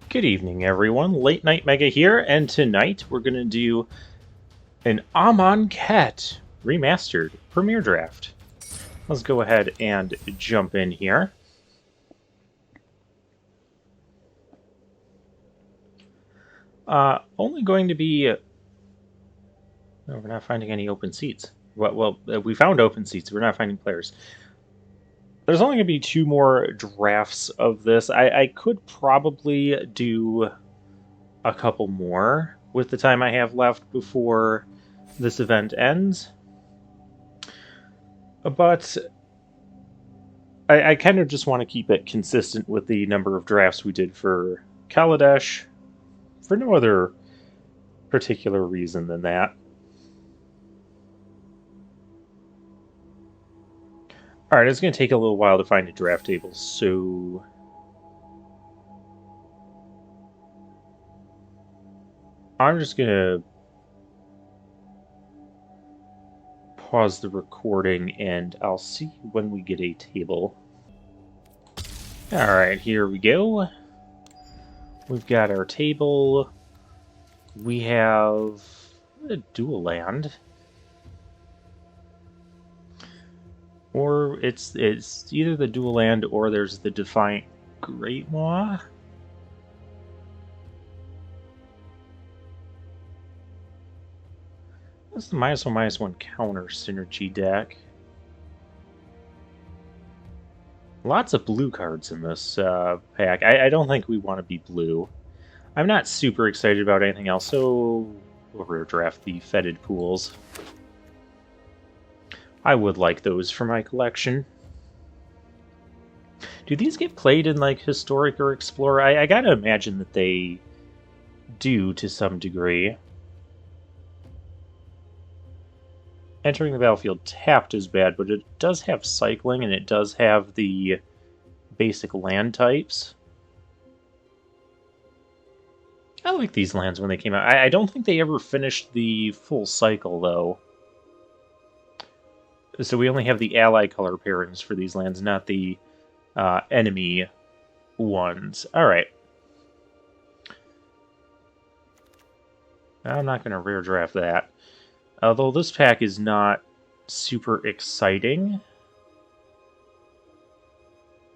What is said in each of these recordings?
Good evening, everyone. Late Night Mega here, and tonight we're going to do an Amonkhet Remastered Premiere Draft. Let's go ahead and jump in here. Only going to be... No, we're not finding any open seats. Well, we found open seats. We're not finding players. There's only going to be 2 more drafts of this. I could probably do a couple more with the time I have left before this event ends. But I kind of just want to keep it consistent with the number of drafts we did for Kaladesh, for no other particular reason than that. Alright, it's going to take a little while to find a draft table, so... I'm just going to pause the recording and I'll see when we get a table. Alright, here we go. We've got our table. We have a dual land. Or it's either the dual land or there's the Defiant Great Maw. That's the -1/-1 counter synergy deck. Lots of blue cards in this pack. I don't think we want to be blue. I'm not super excited about anything else, so we'll rare draft the Fetid Pools. I would like those for my collection. Do these get played in like Historic or Explorer? I gotta imagine that they do to some degree. Entering the battlefield tapped is bad, but it does have cycling and it does have the basic land types. I like these lands when they came out. I don't think they ever finished the full cycle, though. So we only have the ally color pairings for these lands, not the enemy ones. Alright. I'm not going to rare draft that. Although this pack is not super exciting.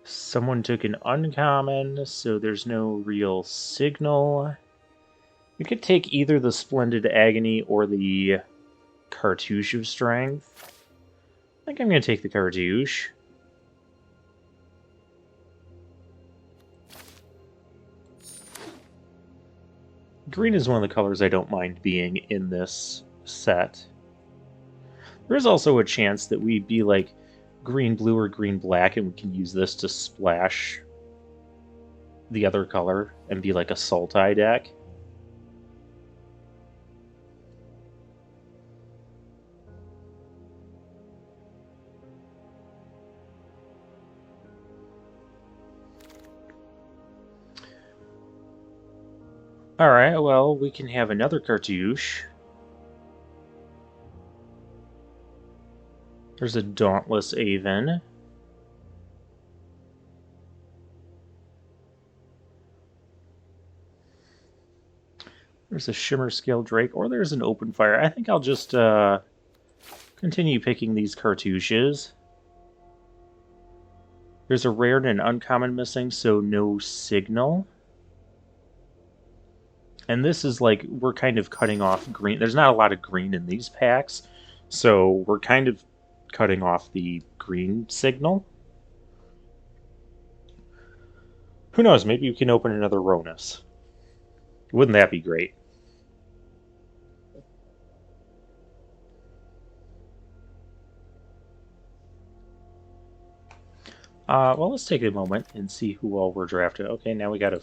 Someone took an uncommon, so there's no real signal. We could take either the Splendid Agony or the Cartouche of Strength. I think I'm going to take the Cartouche. Green is one of the colors I don't mind being in this set. There's also a chance that we'd be like green-blue or green-black and we can use this to splash the other color and be like a Sultai deck. Alright, well, we can have another Cartouche. There's a Dauntless Aven. There's a Shimmer Scale Drake, or there's an Open Fire. I think I'll just continue picking these Cartouches. There's a rare and an uncommon missing, so no signal. And this is like, we're kind of cutting off green. There's not a lot of green in these packs, so we're kind of cutting off the green signal. Who knows, maybe we can open another Ronus. Wouldn't that be great? Well, let's take a moment and see who all we're drafted. Okay, now we got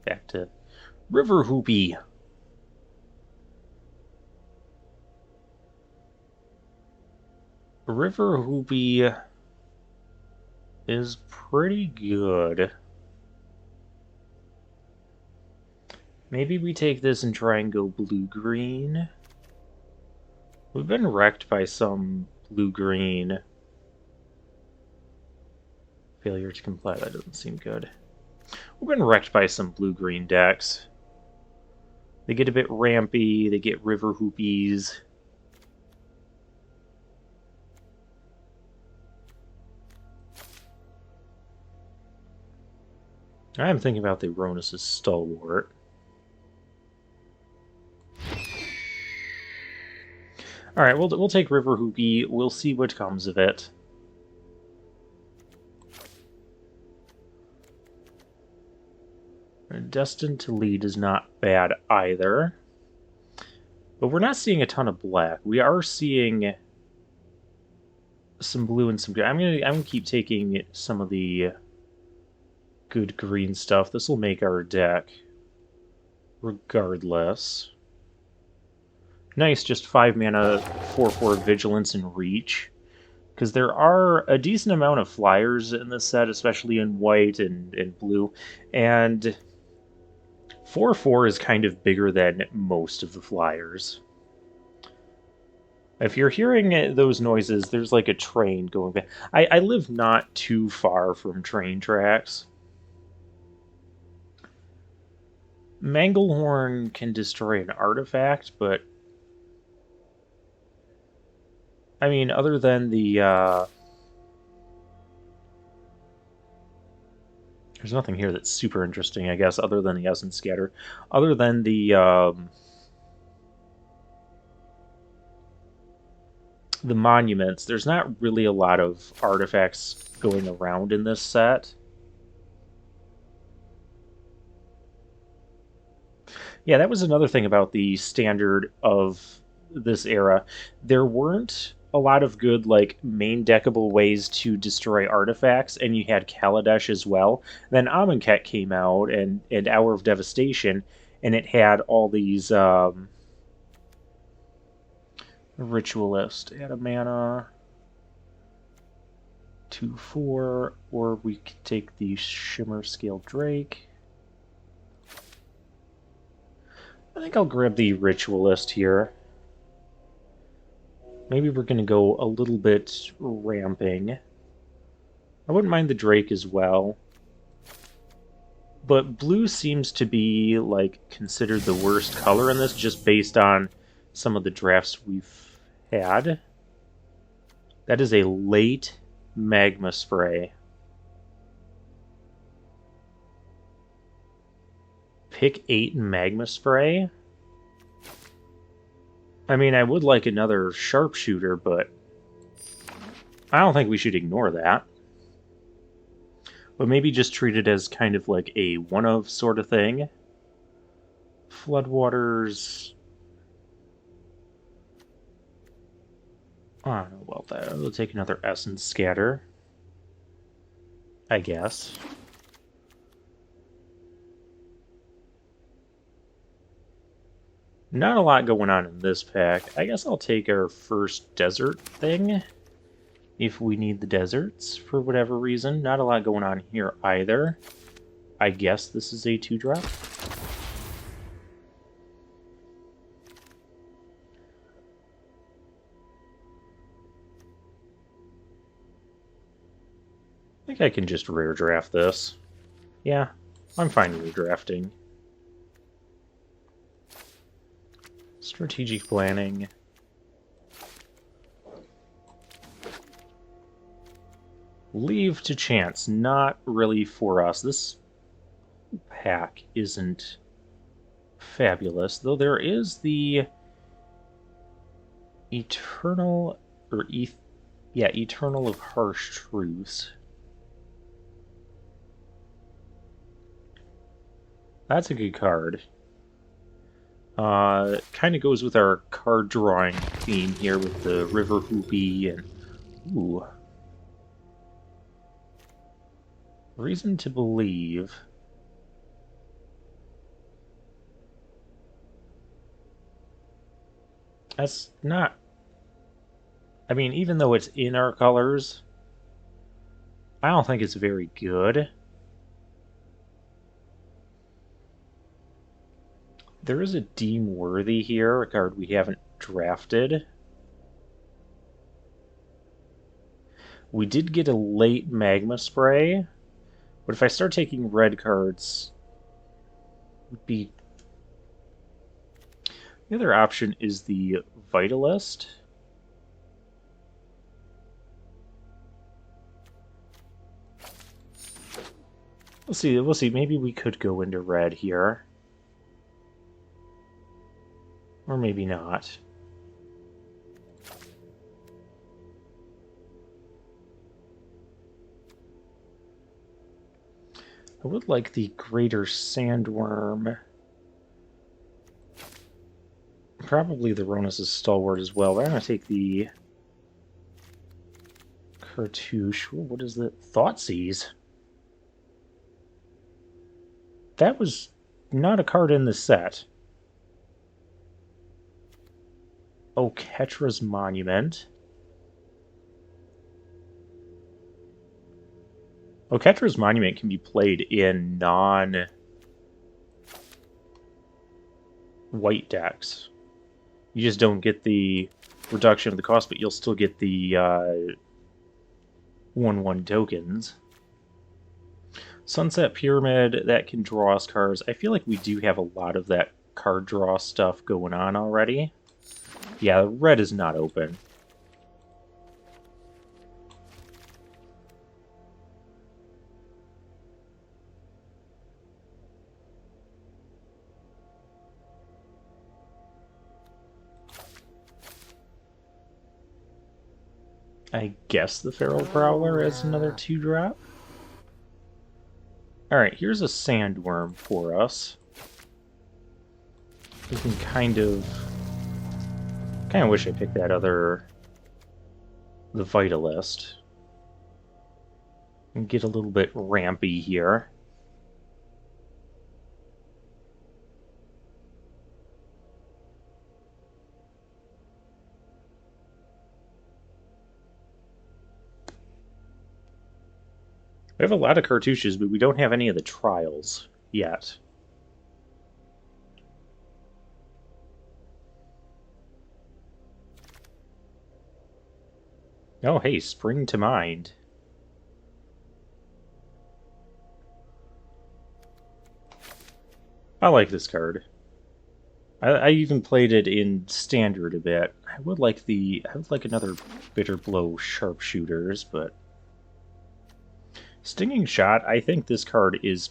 back to River Hoopy. River Hoopy is pretty good. Maybe we take this and try and go blue-green. We've been wrecked by some blue-green. Failure to comply, that doesn't seem good. We've been wrecked by some blue-green decks. They get a bit rampy, they get river hoopies. I'm thinking about the Ronus' Stalwart. Alright, we'll take River Hoopy. We'll see what comes of it. Destined to Lead is not bad either. But we're not seeing a ton of black. We are seeing some blue and some green. I'm gonna keep taking some of the good green stuff. This will make our deck regardless. Nice, just 5 mana, 4/4 Vigilance and Reach. Because there are a decent amount of flyers in this set, especially in white and blue. And 4/4 is kind of bigger than most of the flyers. If you're hearing those noises, there's like a train going by. I live not too far from train tracks. Manglehorn can destroy an artifact, but I mean, other than the there's nothing here that's super interesting, I guess, other than the Essence Scatter. Other than the monuments, there's not really a lot of artifacts going around in this set. Yeah, that was another thing about the standard of this era. There weren't a lot of good, like, main deckable ways to destroy artifacts, and you had Kaladesh as well. Then Amonkhet came out, and Hour of Devastation, and it had all these, Ritualist, add a mana, 2/4, or we could take the Shimmer Scale Drake. I think I'll grab the Ritualist here. Maybe we're going to go a little bit ramping. I wouldn't mind the Drake as well. But blue seems to be, like, considered the worst color in this, just based on some of the drafts we've had. That is a late Magma Spray. Pick 8 in Magma Spray? I mean, I would like another Sharpshooter, but I don't think we should ignore that. But maybe just treat it as kind of like a one-of sort of thing. Floodwaters... I don't know about that. We'll take another Essence Scatter, I guess. Not a lot going on in this pack. I guess I'll take our first desert thing, if we need the deserts, for whatever reason. Not a lot going on here either. I guess this is a 2-drop. I think I can just rare draft this. Yeah, I'm fine redrafting. Strategic planning. Leave to chance. Not really for us. This pack isn't fabulous, though there is the Eternal, or Eternal of Harsh Truths. That's a good card. Kind of goes with our card drawing theme here with the River Hoopy and... Ooh. Reason to Believe. That's not... I mean, even though it's in our colors, I don't think it's very good. There is a Deem Worthy here, a card we haven't drafted. We did get a late Magma Spray, But if I start taking red cards, would be... The other option is the Vitalist. We'll see. We'll see. Maybe we could go into red here. Or maybe not. I would like the Greater Sandworm. Probably the Ronus' Stalwart as well, but I'm going to take the Cartouche. Ooh, what is the Thoughtseize? That was not a card in the set. Oh, Ketra's Monument. Oh, Ketra's Monument can be played in non-white decks. You just don't get the reduction of the cost, but you'll still get the 1/1 tokens. Sunset Pyramid, that can draw us cards. I feel like we do have a lot of that card draw stuff going on already. Yeah, red is not open. I guess the Feral Prowler is another 2-drop. Alright, here's a Sandworm for us. We can kind of wish I picked that other... the Vitalist. And get a little bit rampy here. We have a lot of cartouches, but we don't have any of the trials yet. Oh, hey, Spring to Mind. I like this card. I even played it in Standard a bit. I would like another Bitter Blow Sharpshooters, but... Stinging Shot, I think this card is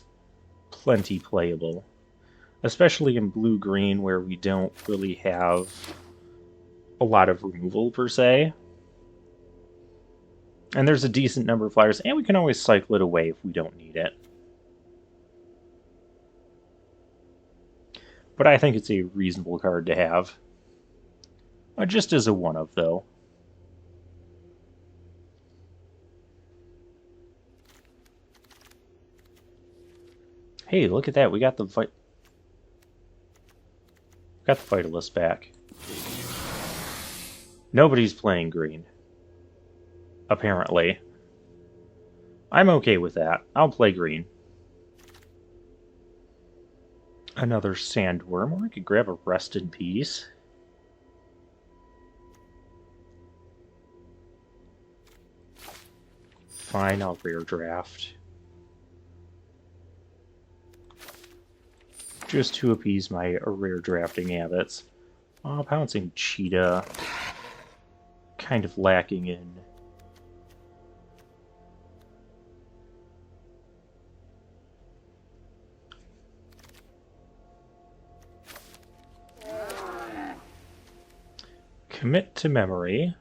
plenty playable. Especially in blue-green, where we don't really have a lot of removal, per se. And there's a decent number of flyers, and we can always cycle it away if we don't need it. But I think it's a reasonable card to have. Just as a one-of, though. Hey, look at that. We got the Vitalist back. Nobody's playing green. Apparently. I'm okay with that. I'll play green. Another Sandworm, or I could grab a Rest in Peace. Fine, I'll rare draft. Just to appease my rare drafting habits. Pouncing Cheetah. Kind of lacking in... Commit to Memory.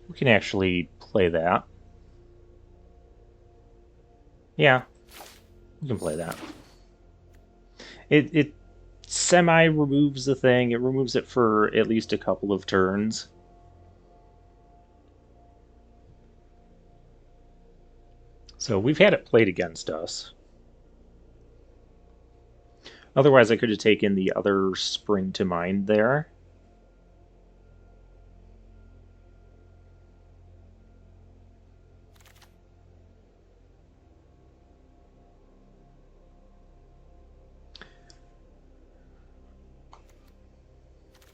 We can actually play that. Yeah, we can play that. It semi-removes the thing. It removes it for at least a couple of turns. So we've had it played against us. Otherwise, I could have taken the other Spring to Mind there.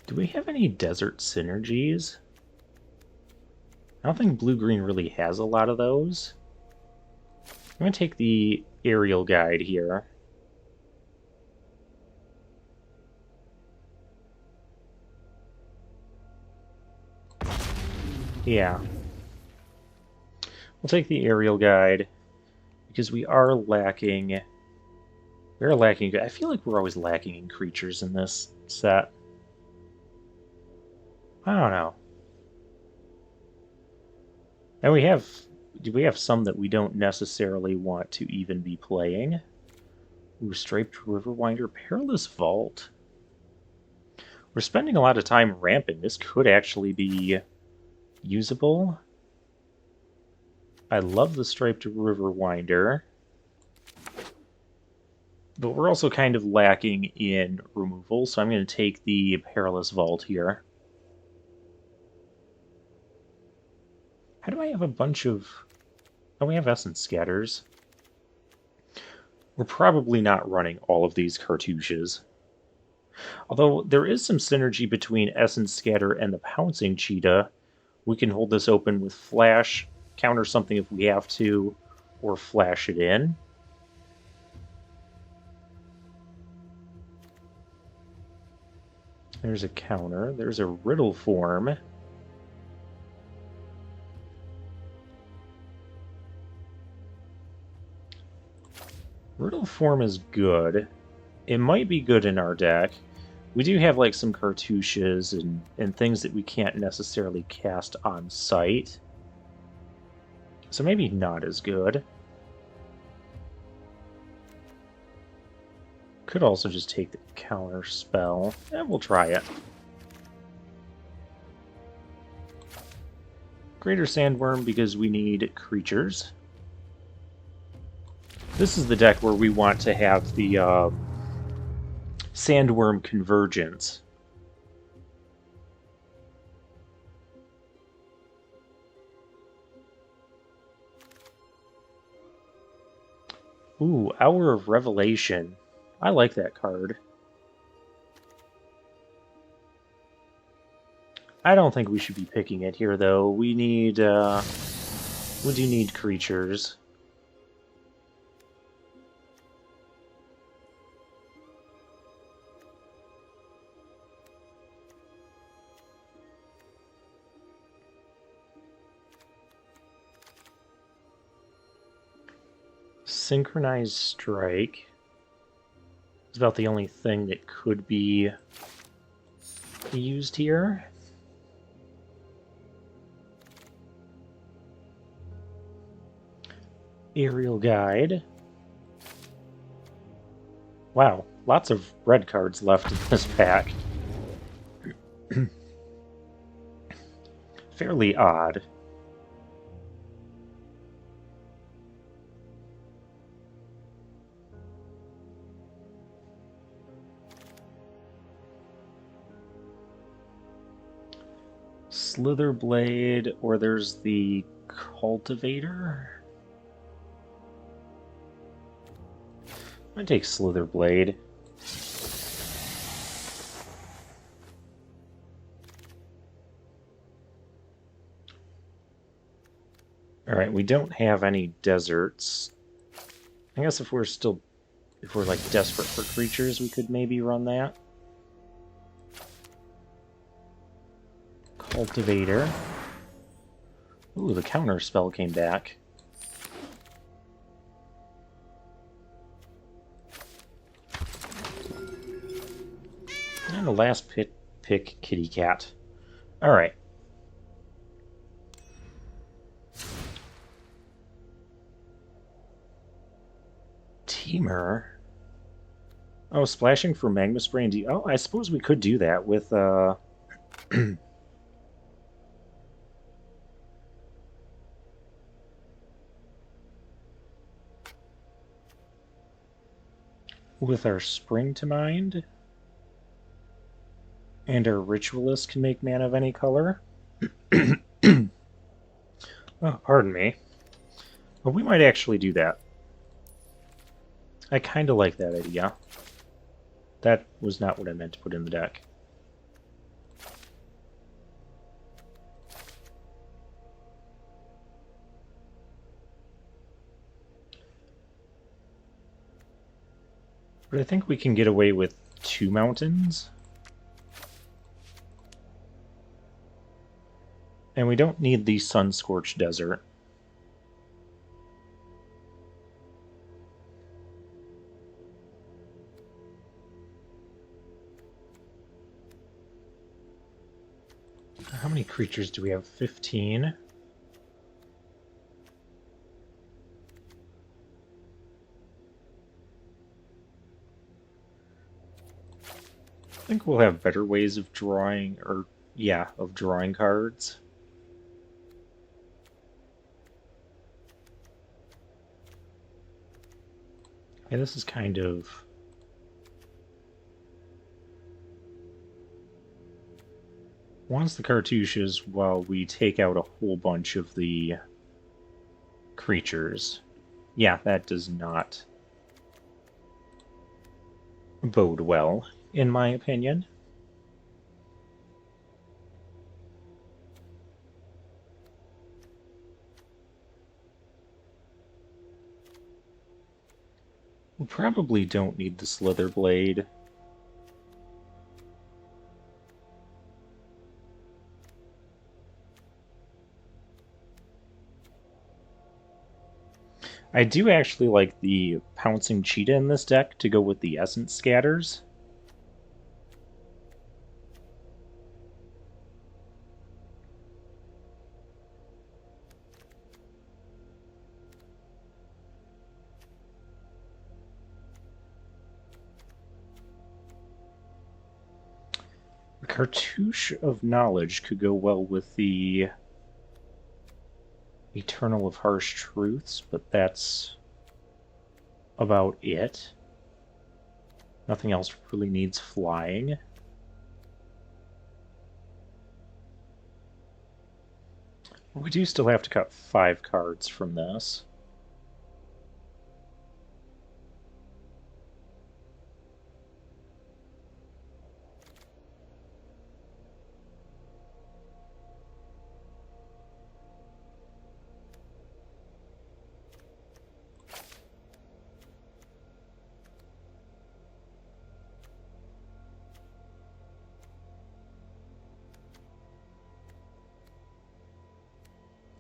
Do we have any desert synergies? I don't think blue-green really has a lot of those. I'm going to take the aerial guide here. Yeah. We'll take the aerial guide because we are lacking... We're lacking... I feel like we're always lacking in creatures in this set. I don't know. And we have some that we don't necessarily want to even be playing. Ooh, Striped Riverwinder, Perilous Vault. We're spending a lot of time ramping. This could actually be usable. I love the Striped Riverwinder. But we're also kind of lacking in removal, so I'm going to take the Perilous Vault here. How do I have a bunch of... Oh, we have Essence Scatters. We're probably not running all of these cartouches. Although there is some synergy between Essence Scatter and the Pouncing Cheetah. We can hold this open with Flash, counter something if we have to, or flash it in. There's a counter. There's a Riddle Form. Riddle Form is good. It might be good in our deck. We do have like some cartouches and things that we can't necessarily cast on site. So maybe not as good. Could also just take the counter spell. We'll try it. Greater Sandworm because we need creatures. This is the deck where we want to have the Sandworm Convergence. Ooh, Hour of Revelation. I like that card. I don't think we should be picking it here, though. We need, we do need creatures. Synchronized Strike is about the only thing that could be used here. Aerial Guide. Wow, lots of red cards left in this pack. Fairly odd. Slitherblade, or there's the Cultivator. I'm gonna take Slitherblade. Alright, we don't have any deserts. I guess if we're like desperate for creatures, we could maybe run that. Cultivator. Ooh, the counter spell came back. And the last pick Kitty Cat. Alright. Teamer. Oh, splashing for Magma Spray and Oh, I suppose we could do that with with our Spring to Mind. And our Ritualist can make mana of any color. Oh, pardon me. Well, we might actually do that. I kind of like that idea. That was not what I meant to put in the deck. But I think we can get away with 2 mountains. And we don't need the sun-scorched desert. How many creatures do we have? 15. I think we'll have better ways of drawing, or yeah, of drawing cards. Yeah, this is kind of... wants the cartouches while we take out a whole bunch of the creatures. Yeah, that does not bode well, in my opinion. We probably don't need the Slither Blade. I do actually like the Pouncing Cheetah in this deck to go with the Essence Scatters. The Cartouche of Knowledge could go well with the Eternal of Harsh Truths, but that's about it. Nothing else really needs flying. We do still have to cut 5 cards from this.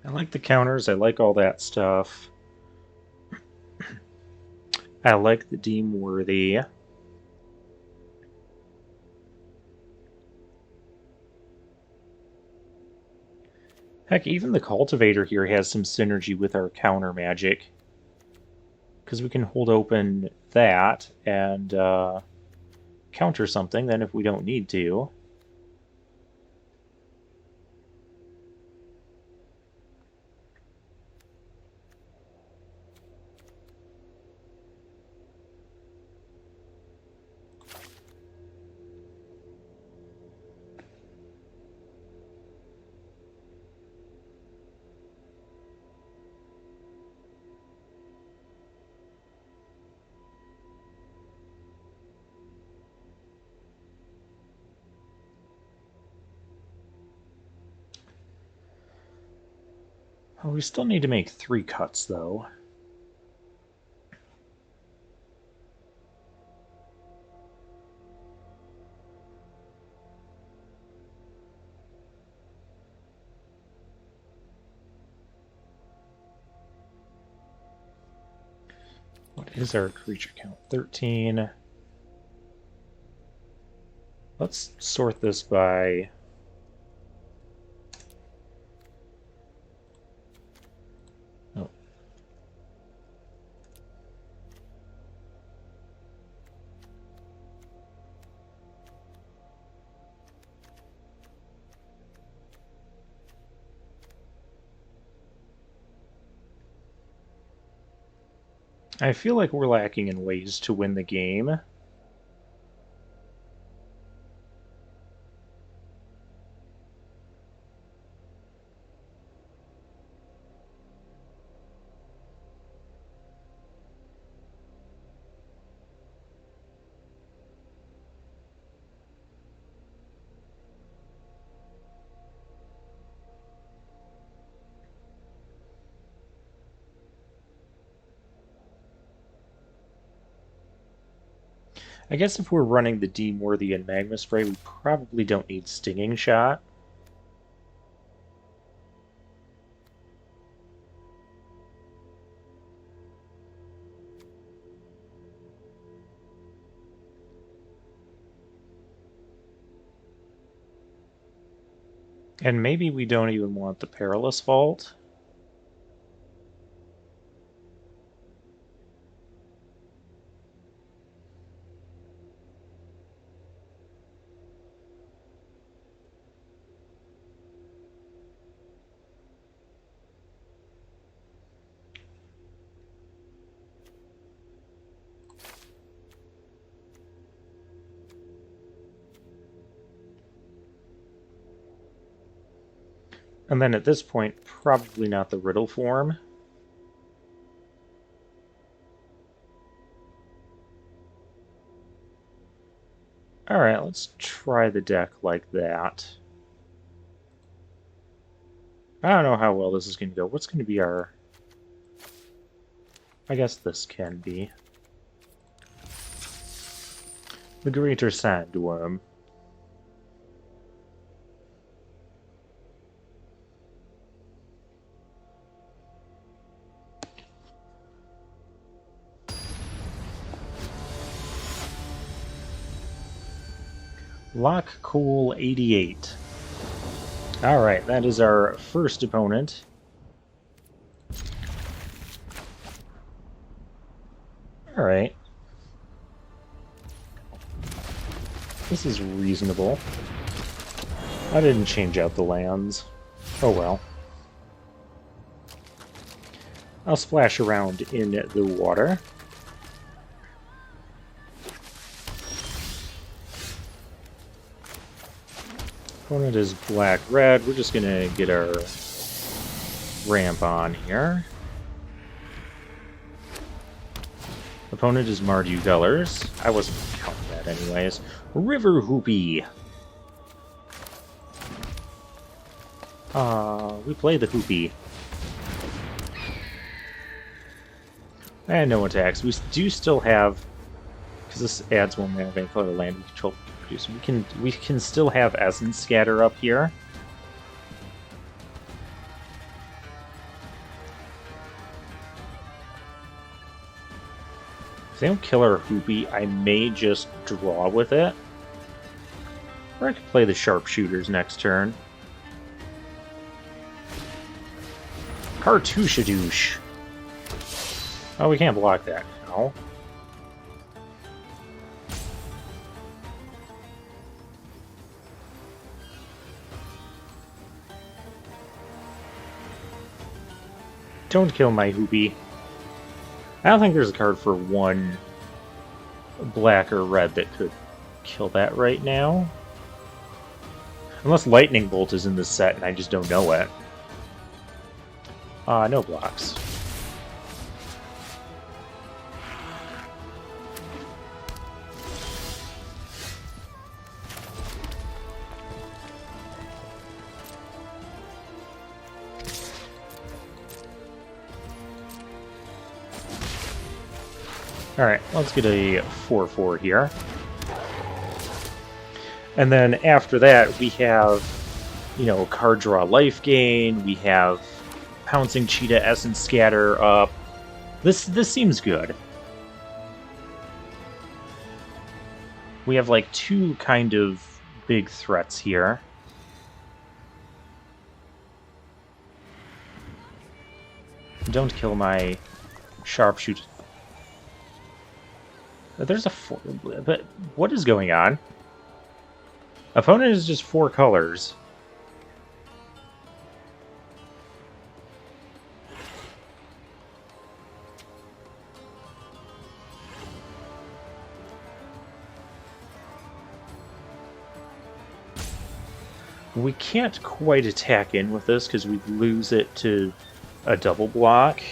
I like the counters, I like all that stuff. I like the Deem Worthy. Heck, even the Cultivator here has some synergy with our counter magic. Because we can hold open that and counter something then if we don't need to. Oh, we still need to make 3 cuts, though. What is our creature count? 13. Let's sort this by... oh. I feel like we're lacking in ways to win the game. I guess if we're running the Deemworthy and Magma Spray, we probably don't need Stinging Shot. And maybe we don't even want the Perilous Vault. And then at this point, probably not the Riddle form. Alright, let's try the deck like that. I don't know how well this is going to go. What's going to be our... I guess this can be. The Greater Sandworm. Lock Cool 88. Alright, that is our first opponent. Alright. This is reasonable. I didn't change out the lands. Oh well. I'll splash around in the water. Opponent is black-red. We're just gonna get our ramp on here. Opponent is Mardu colors. I wasn't counting that anyways. River Hoopy. We play the Hoopy. And no attacks. We do still have, because this adds one mana of any color land we control. We can still have Essence Scatter up here. If they don't kill our Hoopy, I may just draw with it. Or I could play the Sharpshooters next turn. Cartouche-a-douche. Oh, we can't block that. No. Don't kill my Hoopy. I don't think there's a card for one black or red that could kill that right now. Unless Lightning Bolt is in this set and I just don't know it. No blocks. Alright, let's get a 4/4 here. And then after that, we have, you know, card draw life gain, we have Pouncing Cheetah, Essence Scatter up. This seems good. We have like two kind of big threats here. Don't kill my Sharpshooter. There's a four, but what is going on? Opponent is just 4 colors. We can't quite attack in with this because we'd lose it to a double block.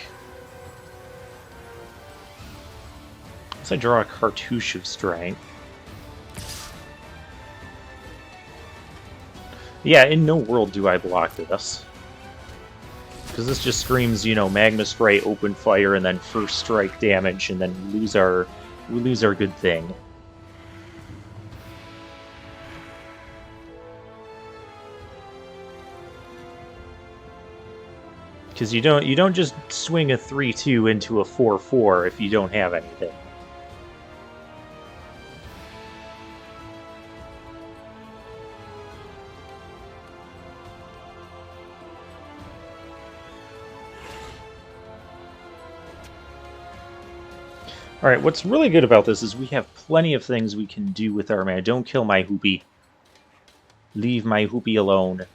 So I draw a Cartouche of Strength. Yeah, in no world do I block this. Because this just screams, you know, Magma Spray, Open Fire, and then first strike damage, and then we lose our good thing. Because you don't just swing a 3/2 into a 4/4 if you don't have anything. Alright, what's really good about this is we have plenty of things we can do with our mana. Don't kill my Hoopy. Leave my Hoopy alone.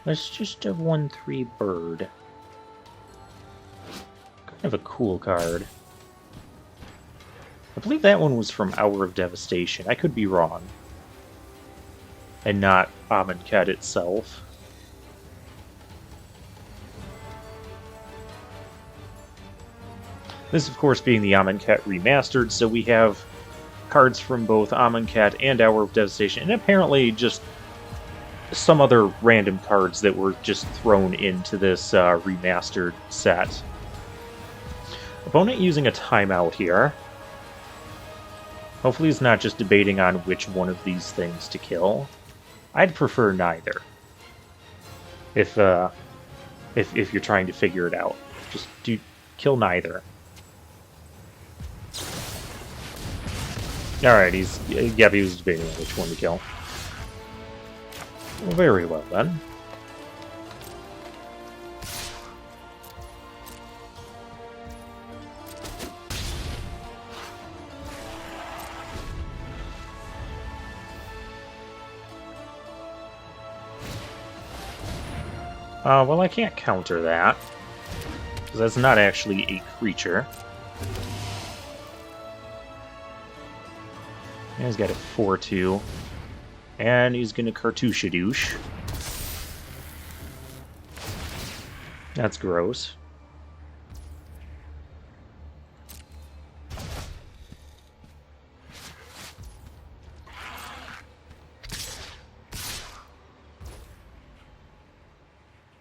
Let's just have 1/3 bird. Kind of a cool card. I believe that one was from Hour of Devastation. I could be wrong. And not Amonkhet itself. This, of course, being the Amonkhet Remastered, so we have cards from both Amonkhet and Hour of Devastation, and apparently just some other random cards that were just thrown into this remastered set. Opponent using a timeout here. Hopefully he's not just debating on which one of these things to kill. I'd prefer neither. If you're trying to figure it out. Just kill neither. Alright, he was debating on which one to kill. Well, very well, then. Well, I can't counter that. Because that's not actually a creature. And he's got a 4/2. And he's going to Cartouche-a-douche. That's gross.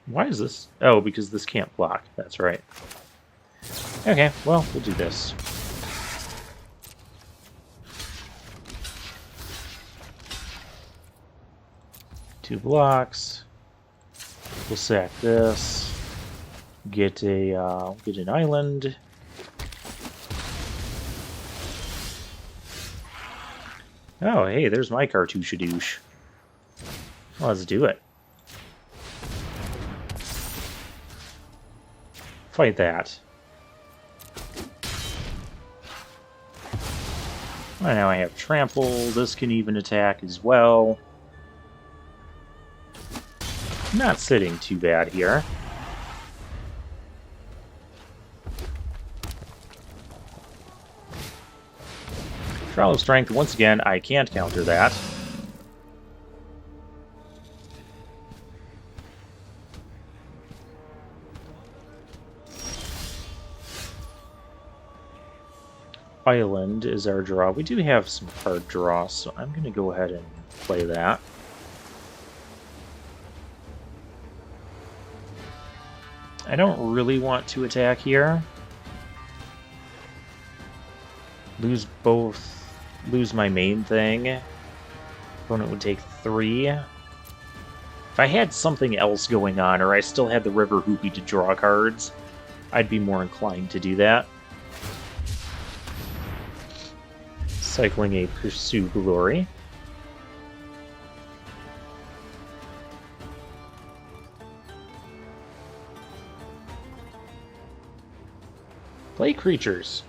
Why is this? Oh, because this can't block. That's right. Okay, well, we'll do this. Two blocks. We'll sack this. Get an island. Oh, hey, there's my Cartouche-a-douche. Well, let's do it. Fight that. Well, now I have trample. This can even attack as well. Not sitting too bad here. Trial of Strength, once again, I can't counter that. Island is our draw. We do have some card draw, so I'm going to go ahead and play that. I don't really want to attack here. Lose my main thing. Opponent would take 3. If I had something else going on, or I still had the River Hoopy to draw cards, I'd be more inclined to do that. Cycling a Pursue Glory. Play creatures.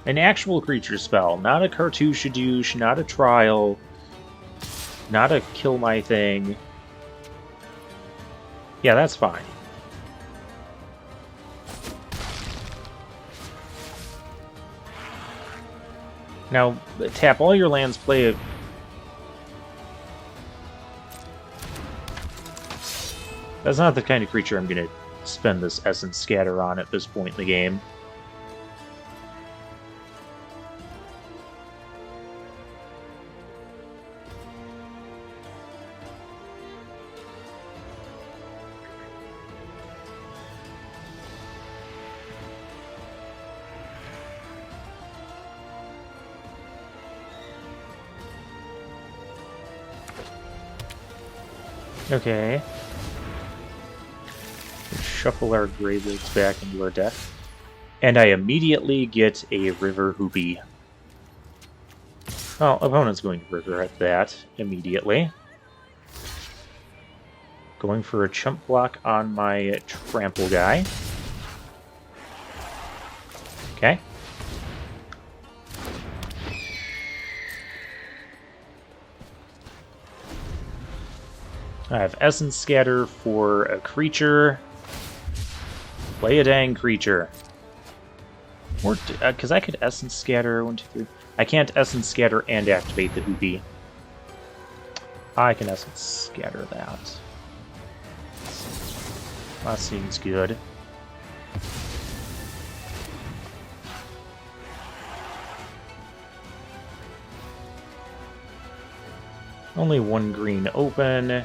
An actual creature spell, not a Cartouche-a-douche, not a Trial, not a Kill My Thing. Yeah, that's fine. Now, tap all your lands, play a... That's not the kind of creature I'm going to spend this Essence Scatter on at this point in the game. Okay. shuffle our Greybeards back into our deck. And I immediately get a River Hoopy. Well, opponent's going to regret that immediately. Going for a chump block on my trample guy. Okay. I have Essence Scatter for a creature. Play a dang creature. Or, because I could Essence Scatter, 1, 2, 3. I can't Essence Scatter and activate the Hoopy. I can Essence Scatter that. That seems good. Only one green open.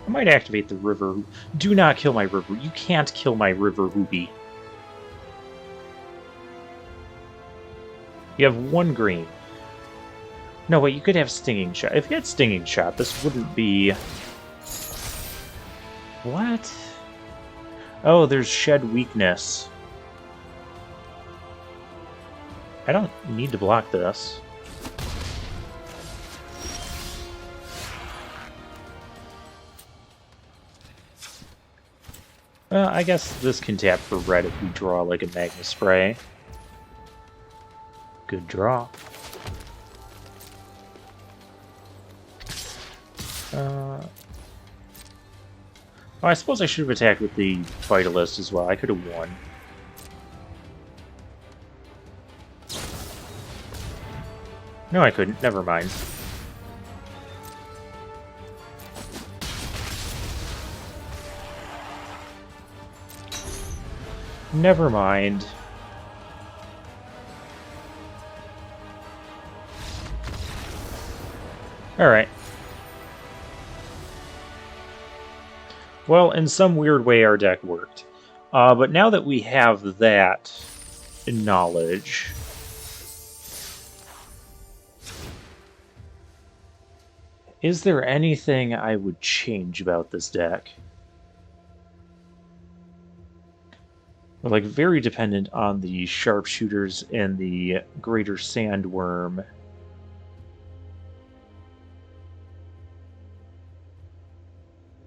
I might activate the River. Do not kill my River. You can't kill my River Hoopy. You have one green. No, wait, you could have Stinging Shot. If you had Stinging Shot, this wouldn't be... What? Oh, there's Shed Weakness. I don't need to block this. Well, I guess this can tap for red if we draw like a Magma Spray. Good draw. Oh, I suppose I should have attacked with the Vitalist as well. I could have won. No, I couldn't. Never mind. Never mind. Alright. Well, in some weird way our deck worked. But now that we have that knowledge... Is there anything I would change about this deck? We're like very dependent on the Sharpshooters and the Greater Sandworm.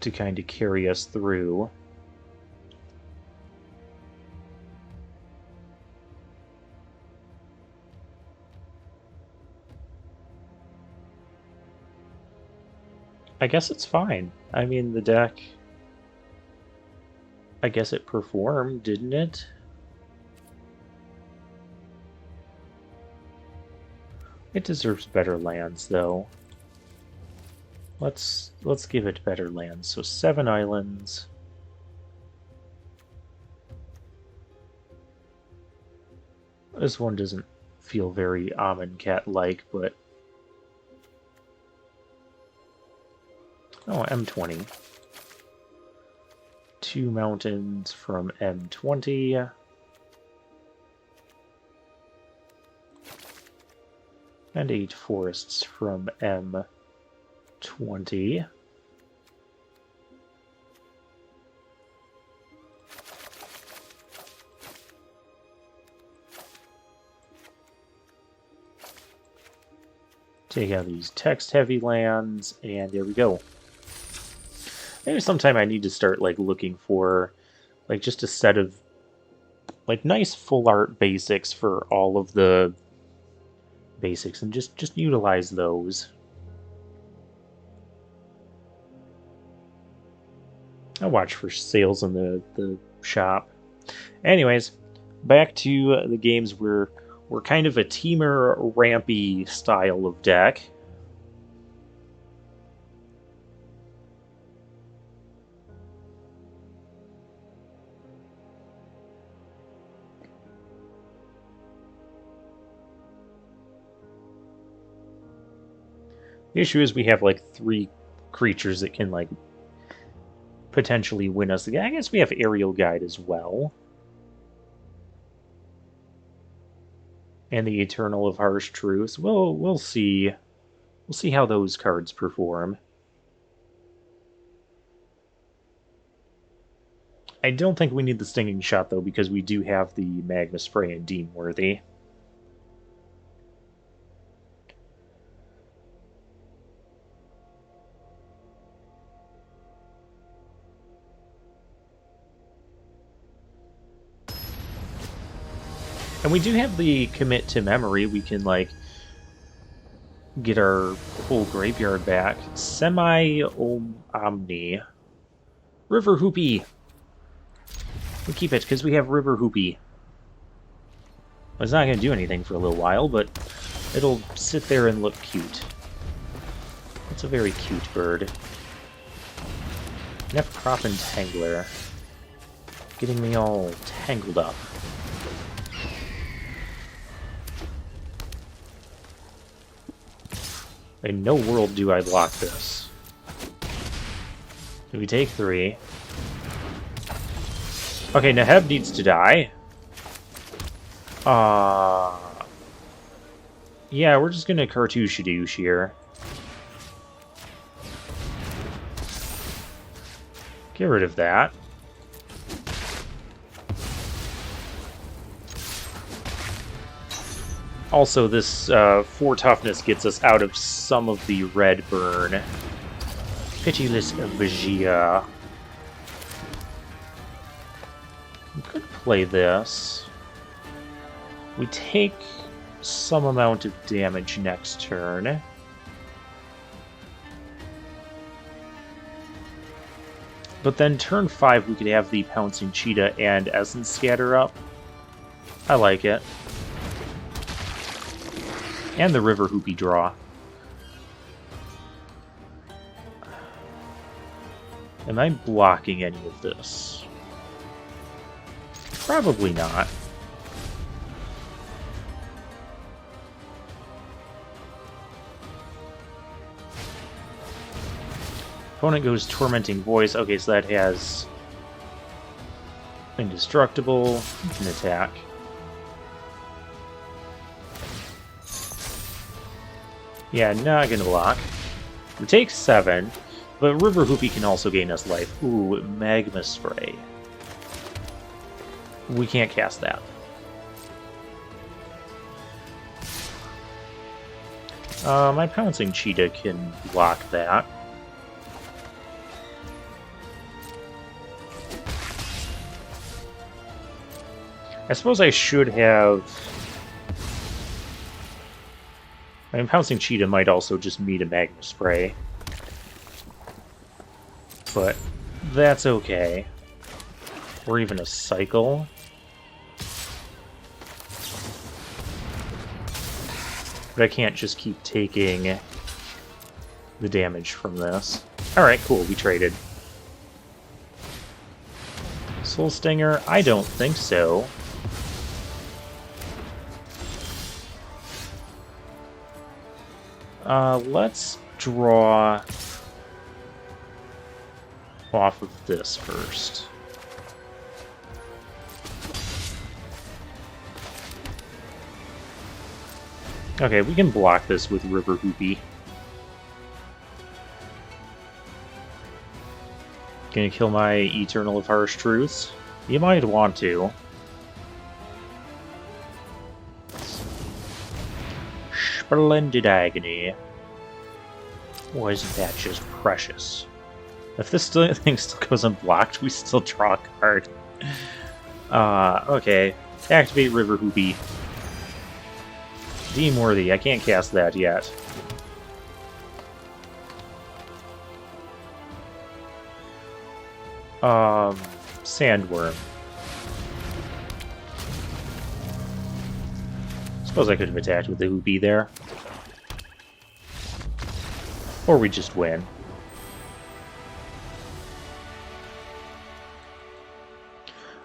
To kind of carry us through. I guess it's fine. I mean, the deck... I guess it performed, didn't it? It deserves better lands, though. Let's give it better lands. So 7 islands. This one doesn't feel very Amonkhet-like, but... Oh, M20. 2 mountains from M20. And 8 forests from M20. Take out these text-heavy lands, and there we go. Maybe sometime I need to start like looking for like just a set of like nice full art basics for all of the basics and just utilize those. I'll watch for sales in the shop. Anyways, back to the games where we're kind of a teamer rampy style of deck. The issue is we have like 3 creatures that can like potentially win us the game. I guess we have Aerial Guide as well. And the Eternal of Harsh Truths. We'll see. We'll see how those cards perform. I don't think we need the Stinging Shot, though, because we do have the Magma Spray and Deem Worthy. And we do have the Commit to Memory. We can, like, get our whole graveyard back. Semi-Omni. River Hoopy. We keep it, because we have River Hoopy. It's not going to do anything for a little while, but it'll sit there and look cute. It's a very cute bird. Nep Crop Entangler. Getting me all tangled up. In no world do I block this. Do we take 3? Okay, Neheb needs to die. Yeah, we're just gonna Cartouche-a-douche here. Get rid of that. Also, this 4 toughness gets us out of some of the red burn. Pitiless Vigia. We could play this. We take some amount of damage next turn. But then turn 5 we could have the Pouncing Cheetah and Essence Scatter up. I like it. And the River Hoopy draw. Am I blocking any of this? Probably not. Opponent goes Tormenting Voice. Okay, so that has Indestructible. You can attack. Yeah, not gonna block. We take 7, but River Hoopy can also gain us life. Ooh, Magma Spray. We can't cast that. My Pouncing Cheetah can block that. I suppose I should have... I mean, Pouncing Cheetah might also just meet a Magma Spray. But that's okay. Or even a Cycle. But I can't just keep taking the damage from this. Alright, cool, we traded. Soul Stinger? I don't think so. Let's draw off of this first. Okay, we can block this with River Hoopy. Gonna kill my Eternal of Harsh Truths? You might want to. Splendid Agony. Boy, isn't that just precious. If this thing still goes unblocked, we still draw a card. Okay. Activate River Hoopy. Deem Worthy. I can't cast that yet. Sandworm. Suppose I could have attacked with the Hoopy there. Or we just win.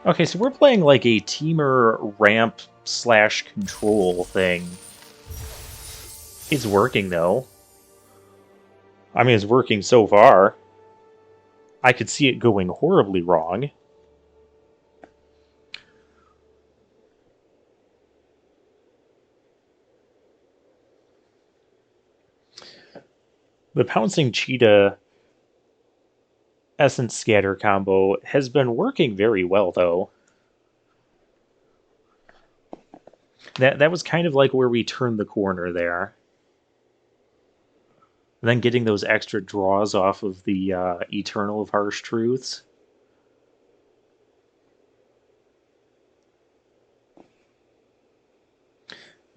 Okay, so we're playing like a teamer ramp / control thing. It's working, though. I mean, it's working so far. I could see it going horribly wrong. The Pouncing Cheetah Essence Scatter combo has been working very well, though. That was kind of like where we turned the corner there. And then getting those extra draws off of the Eternal of Harsh Truths.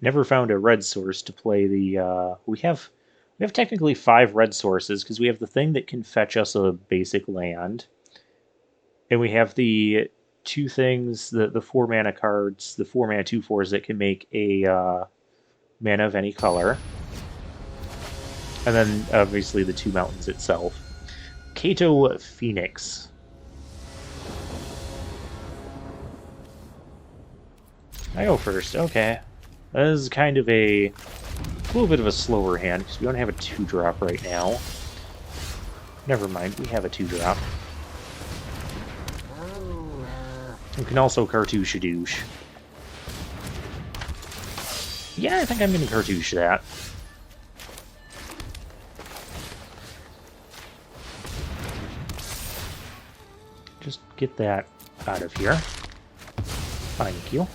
Never found a red source to play the. We have technically 5 red sources because we have the thing that can fetch us a basic land, and we have the 2 things, the 4 mana cards, the 4 mana 2/4s that can make a mana of any color, and then obviously the 2 mountains itself. Kato Phoenix. I go first. Okay. That is kind of a little bit of a slower hand because we don't have a 2-drop right now. Never mind, we have a 2-drop. We can also cartouche a douche. Yeah, I think I'm going to cartouche that. Just get that out of here. Thank you.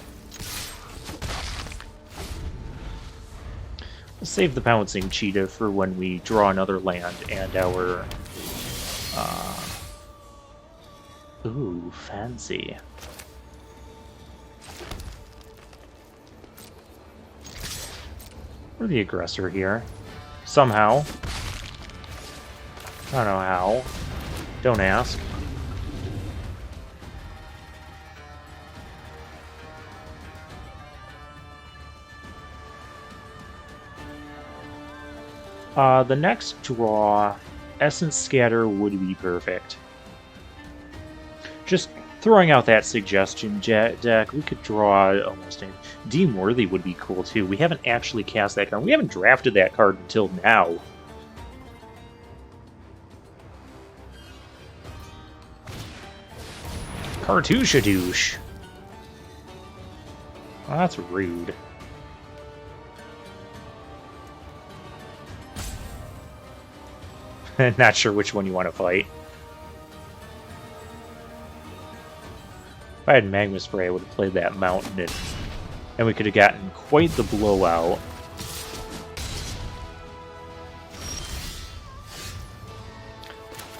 Let's save the Pouncing Cheetah for when we draw another land and our... Ooh, fancy. We're the aggressor here. Somehow. I don't know how. Don't ask. The next draw, Essence Scatter would be perfect. Just throwing out that suggestion, deck, we could draw almost any... Deem Worthy would be cool, too. We haven't actually cast that card. We haven't drafted that card until now. Cartouche-a-douche. Oh, that's rude. Not sure which one you want to fight. If I had Magma Spray, I would have played that mountain, and we could have gotten quite the blowout.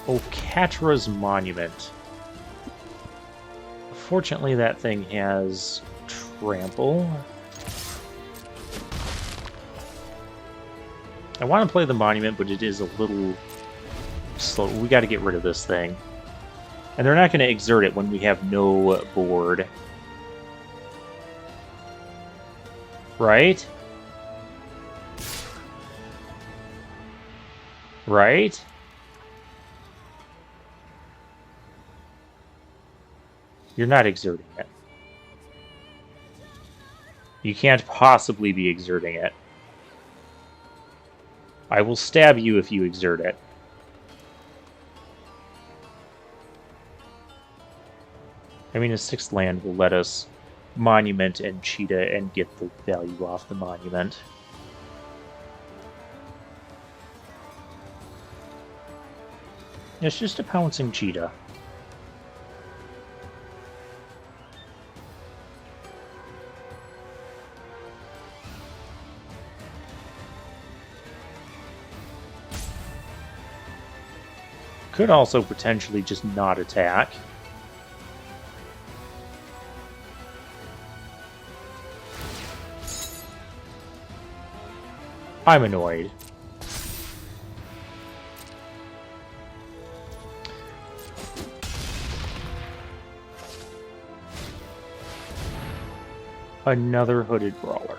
Okatra's Monument. Fortunately, that thing has Trample. I want to play the Monument, but it is a little slow. We got to get rid of this thing. And they're not going to exert it when we have no board. Right? Right? You're not exerting it. You can't possibly be exerting it. I will stab you if you exert it. I mean, a 6th land will let us Monument and Cheetah and get the value off the Monument. It's just a Pouncing Cheetah. Could also potentially just not attack. I'm annoyed. Another Hooded Brawler.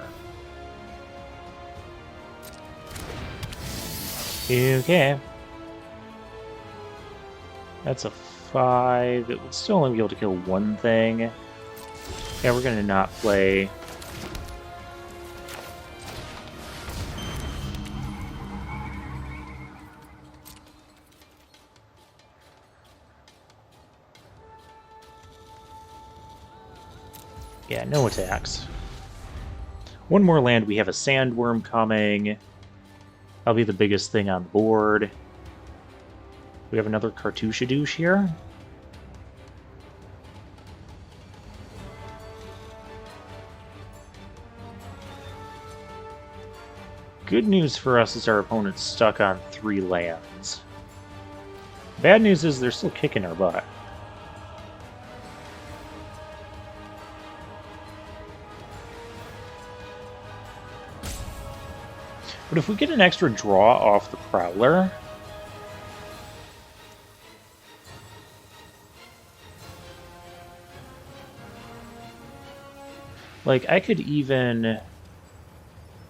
Okay. That's a 5. It would still only be able to kill one thing. Yeah, we're gonna not play. Yeah, no attacks. One more land, we have a Sandworm coming. That'll be the biggest thing on the board. We have another Cartouche-a-douche here. Good news for us is our opponent's stuck on 3 lands. Bad news is they're still kicking our butt. But if we get an extra draw off the Prowler... Like, I could even... This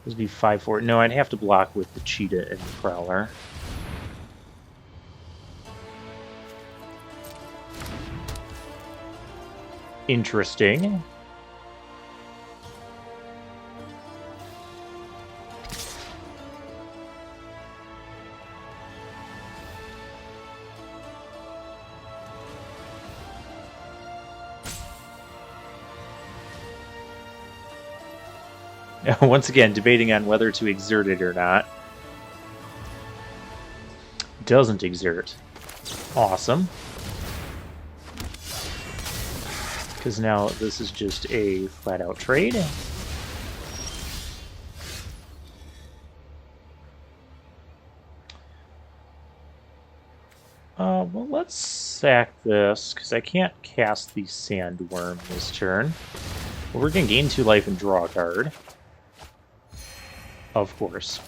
would be 5-4. No, I'd have to block with the Cheetah and the Prowler. Interesting. Once again, debating on whether to exert it or not. Doesn't exert. Awesome. Because now this is just a flat-out trade. Well, let's sack this, because I can't cast the Sandworm this turn. Well, we're going to gain 2 life and draw a card. Of course.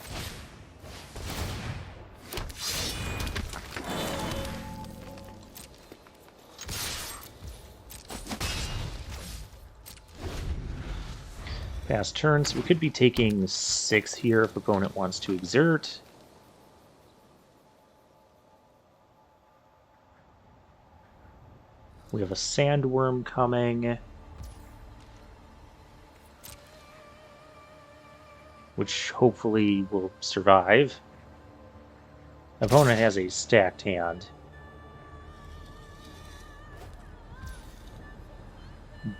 Pass turns. We could be taking 6 here if opponent wants to exert. We have a Sandworm coming, which hopefully will survive. Opponent has a stacked hand.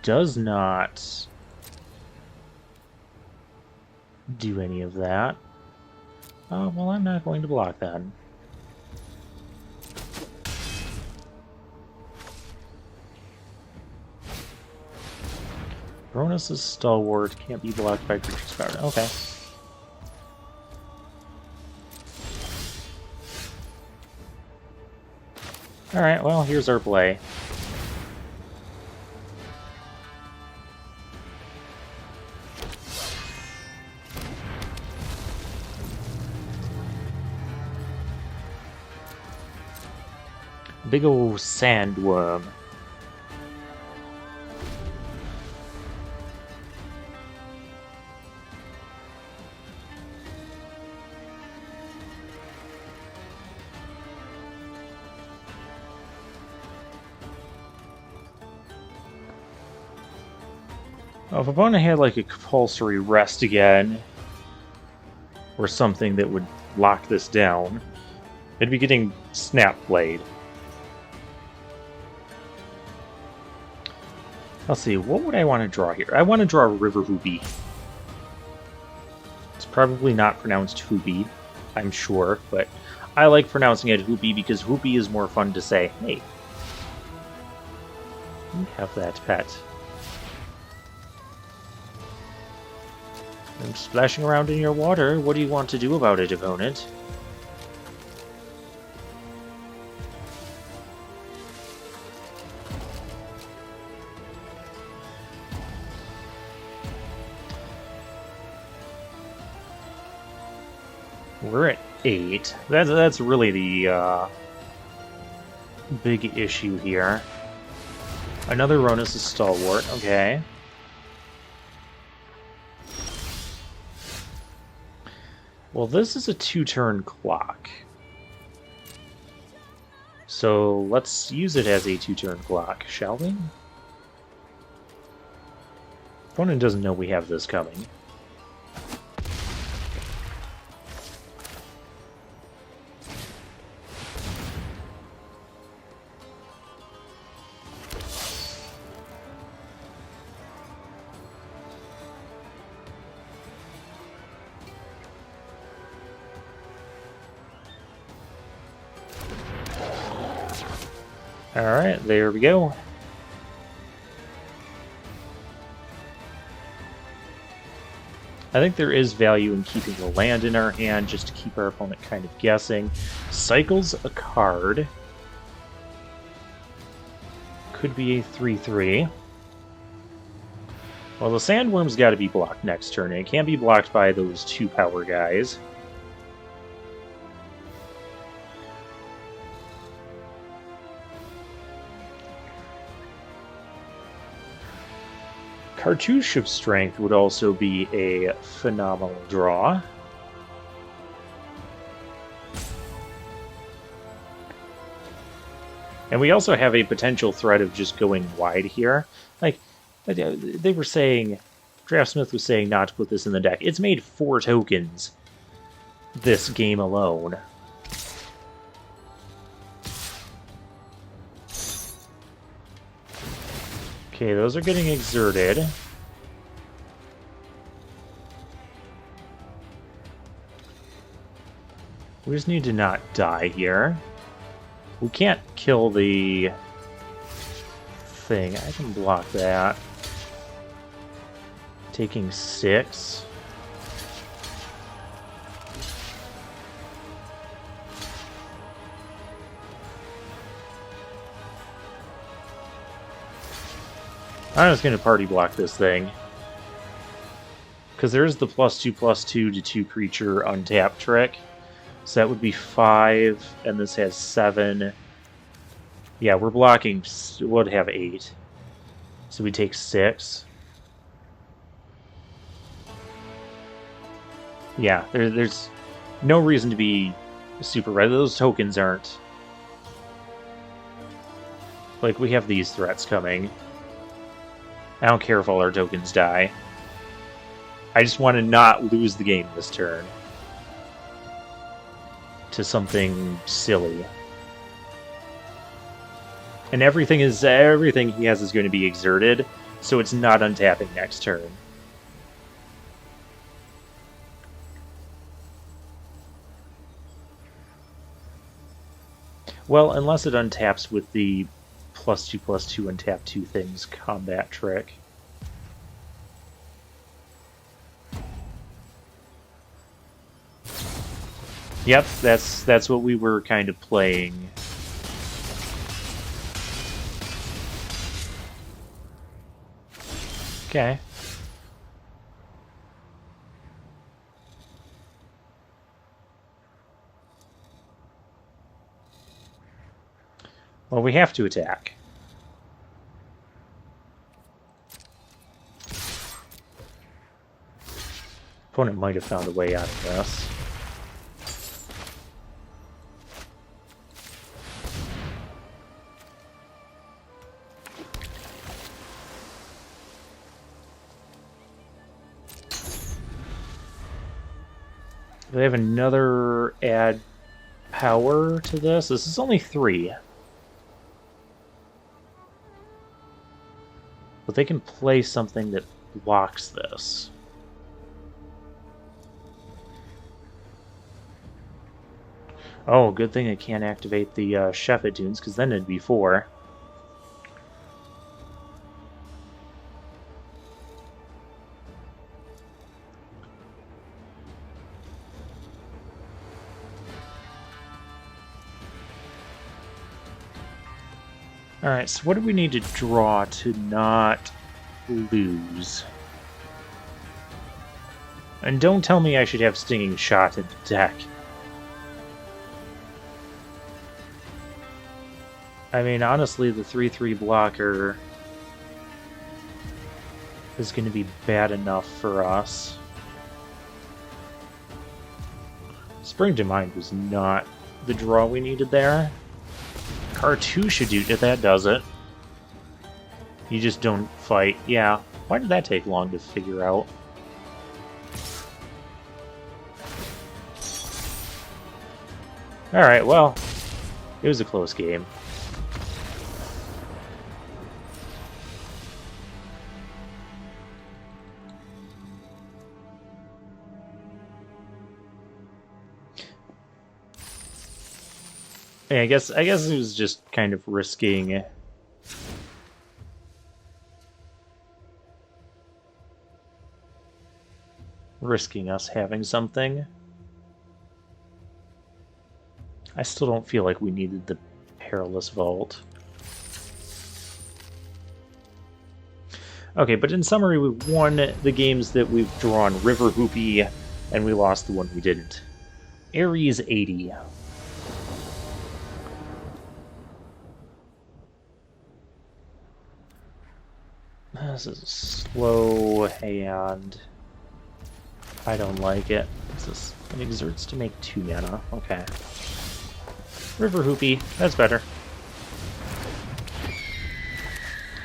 Does not do any of that. Oh, well, I'm not going to block that. Cronus is stalwart, can't be blocked by creature's power. Okay. Alright, well, here's our play. Big ol' Sandworm. Well, if opponent had like a compulsory rest again, or something that would lock this down, it'd be getting Snap Blade. Let's see, what would I want to draw here? I want to draw a River Hoopy. It's probably not pronounced Hoopy, I'm sure, but I like pronouncing it Hoopy because Hoopy is more fun to say. Hey, you have that pet. I'm splashing around in your water. What do you want to do about it, opponent? We're at 8. That's really the big issue here. Another Ronus is stalwart. Okay. Well, this is a 2-turn clock. So let's use it as a 2-turn clock, shall we? Opponent doesn't know we have this coming. Alright, there we go. I think there is value in keeping the land in our hand just to keep our opponent kind of guessing. Cycles a card. Could be a 3/3. Well, the Sandworm's got to be blocked next turn. It can't be blocked by those 2 power guys. Cartouche of Strength would also be a phenomenal draw. And we also have a potential threat of just going wide here. Like, they were saying, Draftsmith was saying not to put this in the deck. It's made 4 tokens this game alone. Okay, those are getting exerted. We just need to not die here. We can't kill the thing. I can block that. Taking 6. I'm just going to party block this thing. Because there's the +2/+2 to 2 creature untap trick. So that would be 5, and this has 7. Yeah, we're blocking, would have 8. So we take 6. Yeah, there's no reason to be super red. Those tokens aren't... Like, we have these threats coming. I don't care if all our tokens die. I just want to not lose the game this turn to something silly. And everything he has is going to be exerted, so it's not untapping next turn. Well, unless it untaps with the +2/+2 untap 2 things combat trick. Yep, that's what we were kind of playing. Okay. Well, we have to attack. Opponent might have found a way out of this. They have another add power to this. This is only 3. But they can play something that blocks this. Oh, good thing I can't activate the Sheffet tunes, because then it'd be 4. Alright, so what do we need to draw to not lose? And don't tell me I should have Stinging Shot in the deck. I mean, honestly, the 3/3 blocker is going to be bad enough for us. Spring to Mind was not the draw we needed there. Cartouche should do it, that does it. You just don't fight. Yeah, why did that take long to figure out? Alright, well, it was a close game. Yeah, I guess it was just kind of risking us having something. I still don't feel like we needed the Perilous Vault. Okay, but in summary, we won the games that we've drawn River Hoopy, and we lost the one we didn't. Ares 80. This is slow, and I don't like it. It exerts to make 2 mana. Okay. River Hoopy, that's better.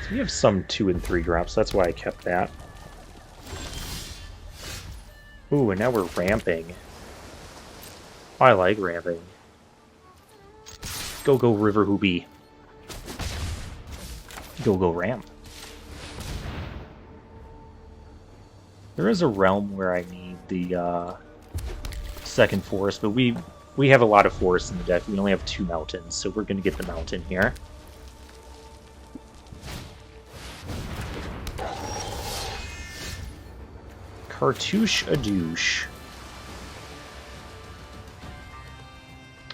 So we have some 2 and 3 drops, that's why I kept that. Ooh, and now we're ramping. I like ramping. Go River Hoopy. Go ramp. There is a realm where I need the second forest, but we have a lot of forests in the deck. We only have 2 mountains, so we're going to get the mountain here. Cartouche a douche.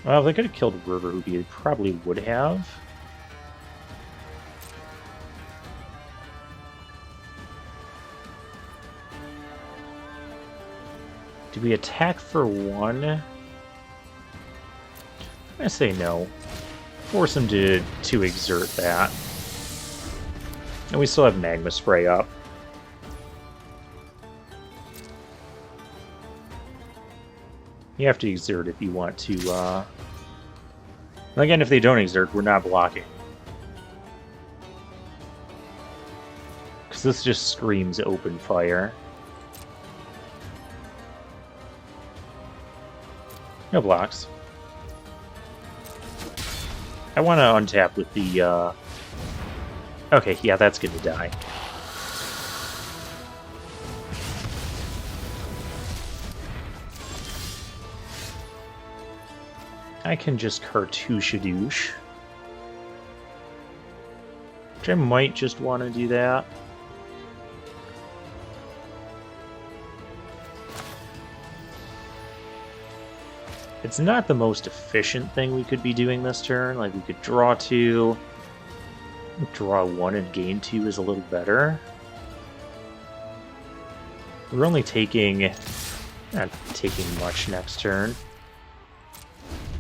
Well, if they could have killed River Hoopy, they probably would have. Do we attack for 1? I'm gonna say no. Force him to exert that. And we still have Magma Spray up. You have to exert if you want to, Again, if they don't exert, we're not blocking. Because this just screams open fire. No blocks. I want to untap with the, Okay, yeah, that's gonna die. I can just Cartouche a douche. Which I might just want to do that. It's not the most efficient thing we could be doing this turn. Like, we could draw 2, draw 1 and gain 2 is a little better. We're only not taking much next turn.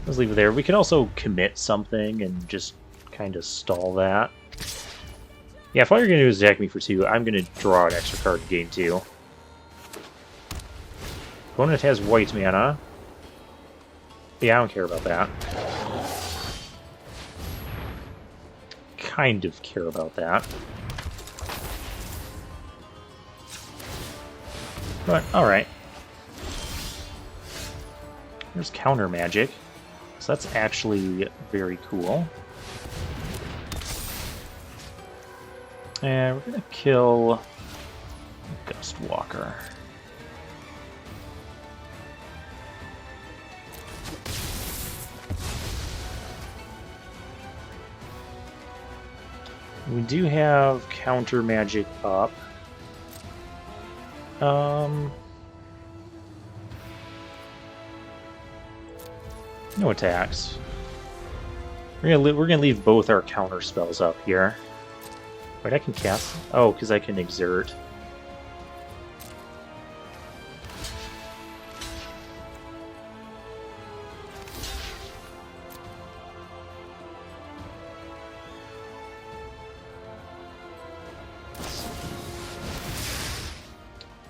Let's leave it there. We could also commit something and just kind of stall that. Yeah, if all you're going to do is attack me for 2, I'm going to draw an extra card and gain 2. Opponent has white mana. Yeah, I don't care about that. Kind of care about that. But, alright. There's counter magic. So that's actually very cool. And we're gonna kill Gust Walker. We do have counter magic up. No attacks. We're gonna leave both our counter spells up here. Wait, I can cast. Oh, because I can exert.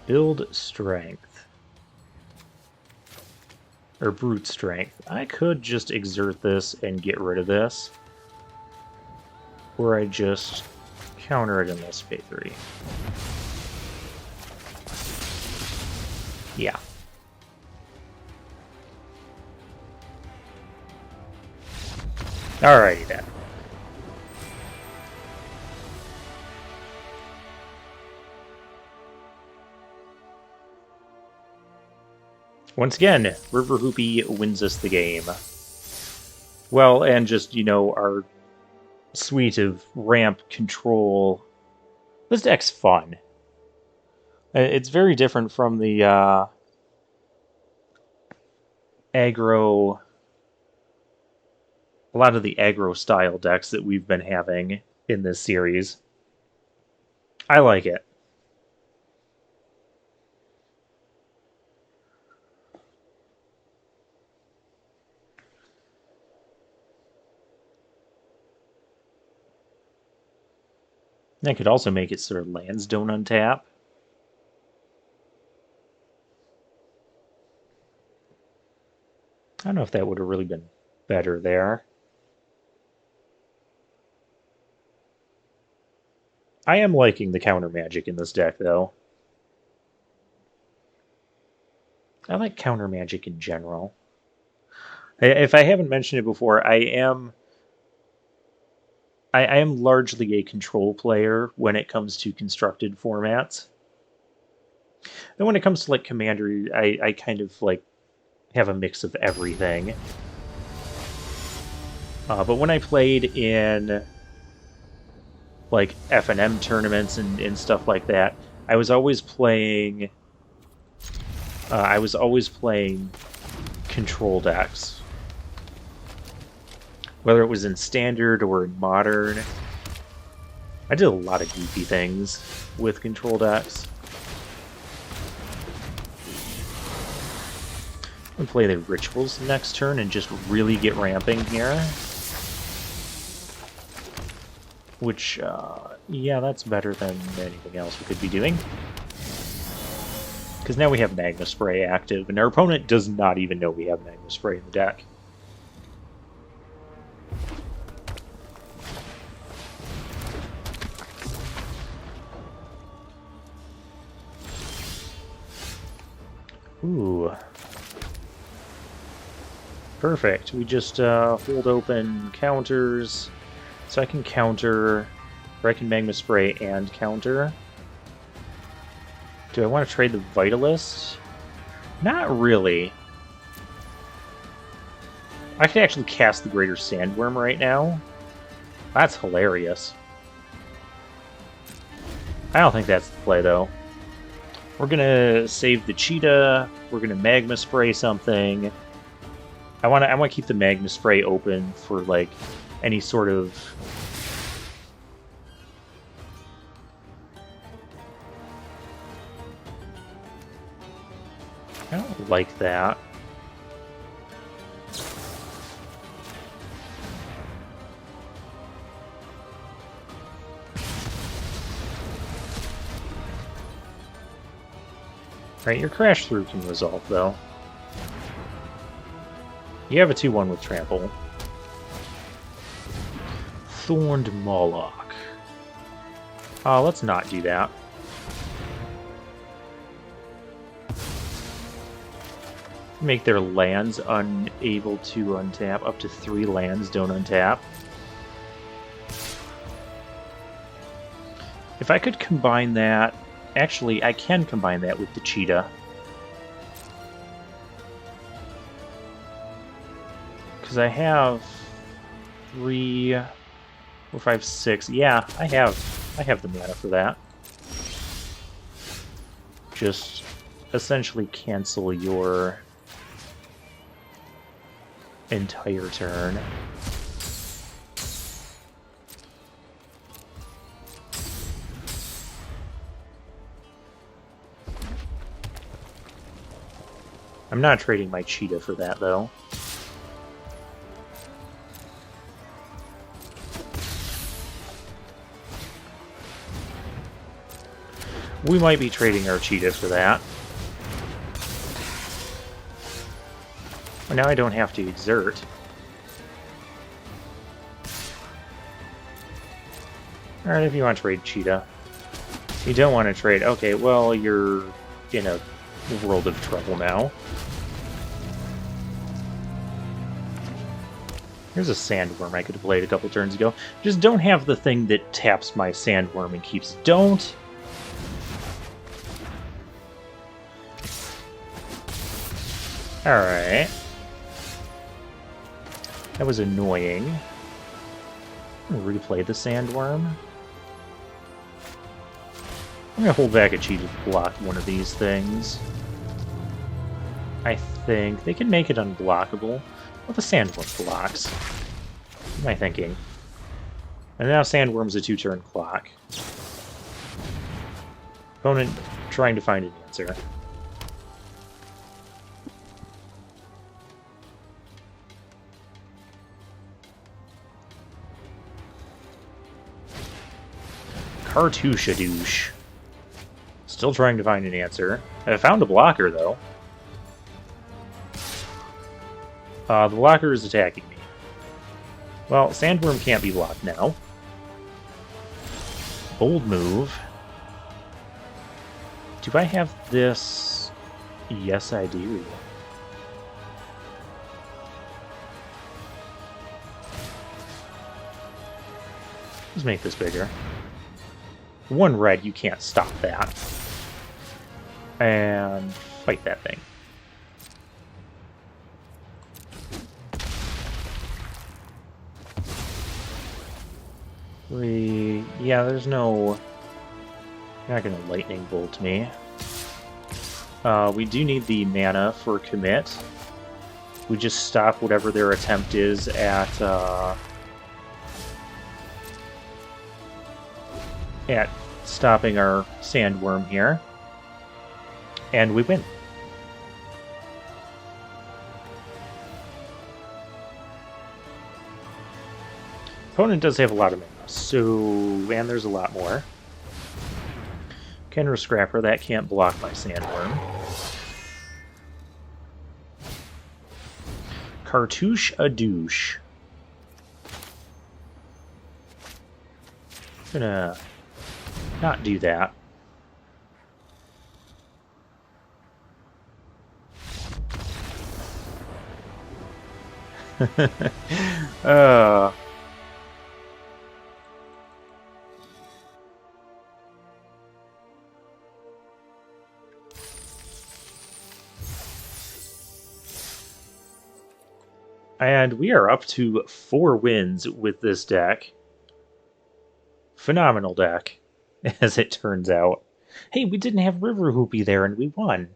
Build strength. Or brute strength. I could just exert this and get rid of this. Or I just counter it and let's pay 3. Yeah. Alrighty then. Once again, River Hoopy wins us the game. Well, and just, our suite of ramp control. This deck's fun. It's very different from the aggro, a lot of the aggro style decks that we've been having in this series. I like it. That could also make it so their lands don't untap. I don't know if that would have really been better there. I am liking the counter magic in this deck, though. I like counter magic in general. If I haven't mentioned it before, I am largely a control player when it comes to constructed formats. Then when it comes to like Commander, I kind of like have a mix of everything. But when I played in like F&M tournaments and stuff like that, I was always playing control decks. Whether it was in Standard or in Modern. I did a lot of goofy things with control decks. I'm gonna play the Rituals next turn and just really get ramping here. Which, yeah, that's better than anything else we could be doing. Because now we have Magma Spray active, and our opponent does not even know we have Magma Spray in the deck. Ooh. Perfect. We just hold open counters, so I can counter, or I can Magma Spray and counter. Do I want to trade the Vitalist? Not really. I could actually cast the Greater Sandworm right now. That's hilarious. I don't think that's the play, though. We're gonna save the Cheetah. We're gonna Magma Spray something. I want to keep the Magma Spray open for like any sort of I don't like that. Right, your Crash Through can resolve, though. You have a 2-1 with Trample. Thorned Moloch. Let's not do that. Make their lands unable to untap. Up to 3 lands don't untap. If I could combine that... Actually, I can combine that with the Cheetah. Because I have 3, 4, 5, 6. Yeah, I have the mana for that. Just essentially cancel your entire turn. I'm not trading my Cheetah for that, though. We might be trading our Cheetah for that. Well, now I don't have to exert. Alright, if you want to trade Cheetah. You don't want to trade... Okay, well, you're in a world of trouble now. Here's a Sandworm I could have played a couple turns ago. Just don't have the thing that taps my Sandworm and keeps... Don't! Alright. That was annoying. Replay the sandworm. I'm gonna hold back a cheat to block one of these things. I think they can make it unblockable. Well, the sandworm blocks. What am I thinking? And now sandworm's a 2-turn clock. Opponent trying to find an answer. Cartouche-a-douche. Still trying to find an answer. I found a blocker, though. The blocker is attacking me. Well, Sandworm can't be blocked now. Bold move. Do I have this? Yes, I do. Let's make this bigger. One red, you can't stop that. And fight that thing. Yeah, there's no... You're not gonna lightning bolt me. We do need the mana for commit. We just stop whatever their attempt is at stopping our sandworm here. And we win. Opponent does have a lot of mana, so... and there's a lot more. Kenra Scrapper, that can't block my sandworm. Cartouche-a-douche. Gonna not do that. And we are up to 4 wins with this deck. Phenomenal deck, as it turns out. Hey, we didn't have River Hoopy there and we won.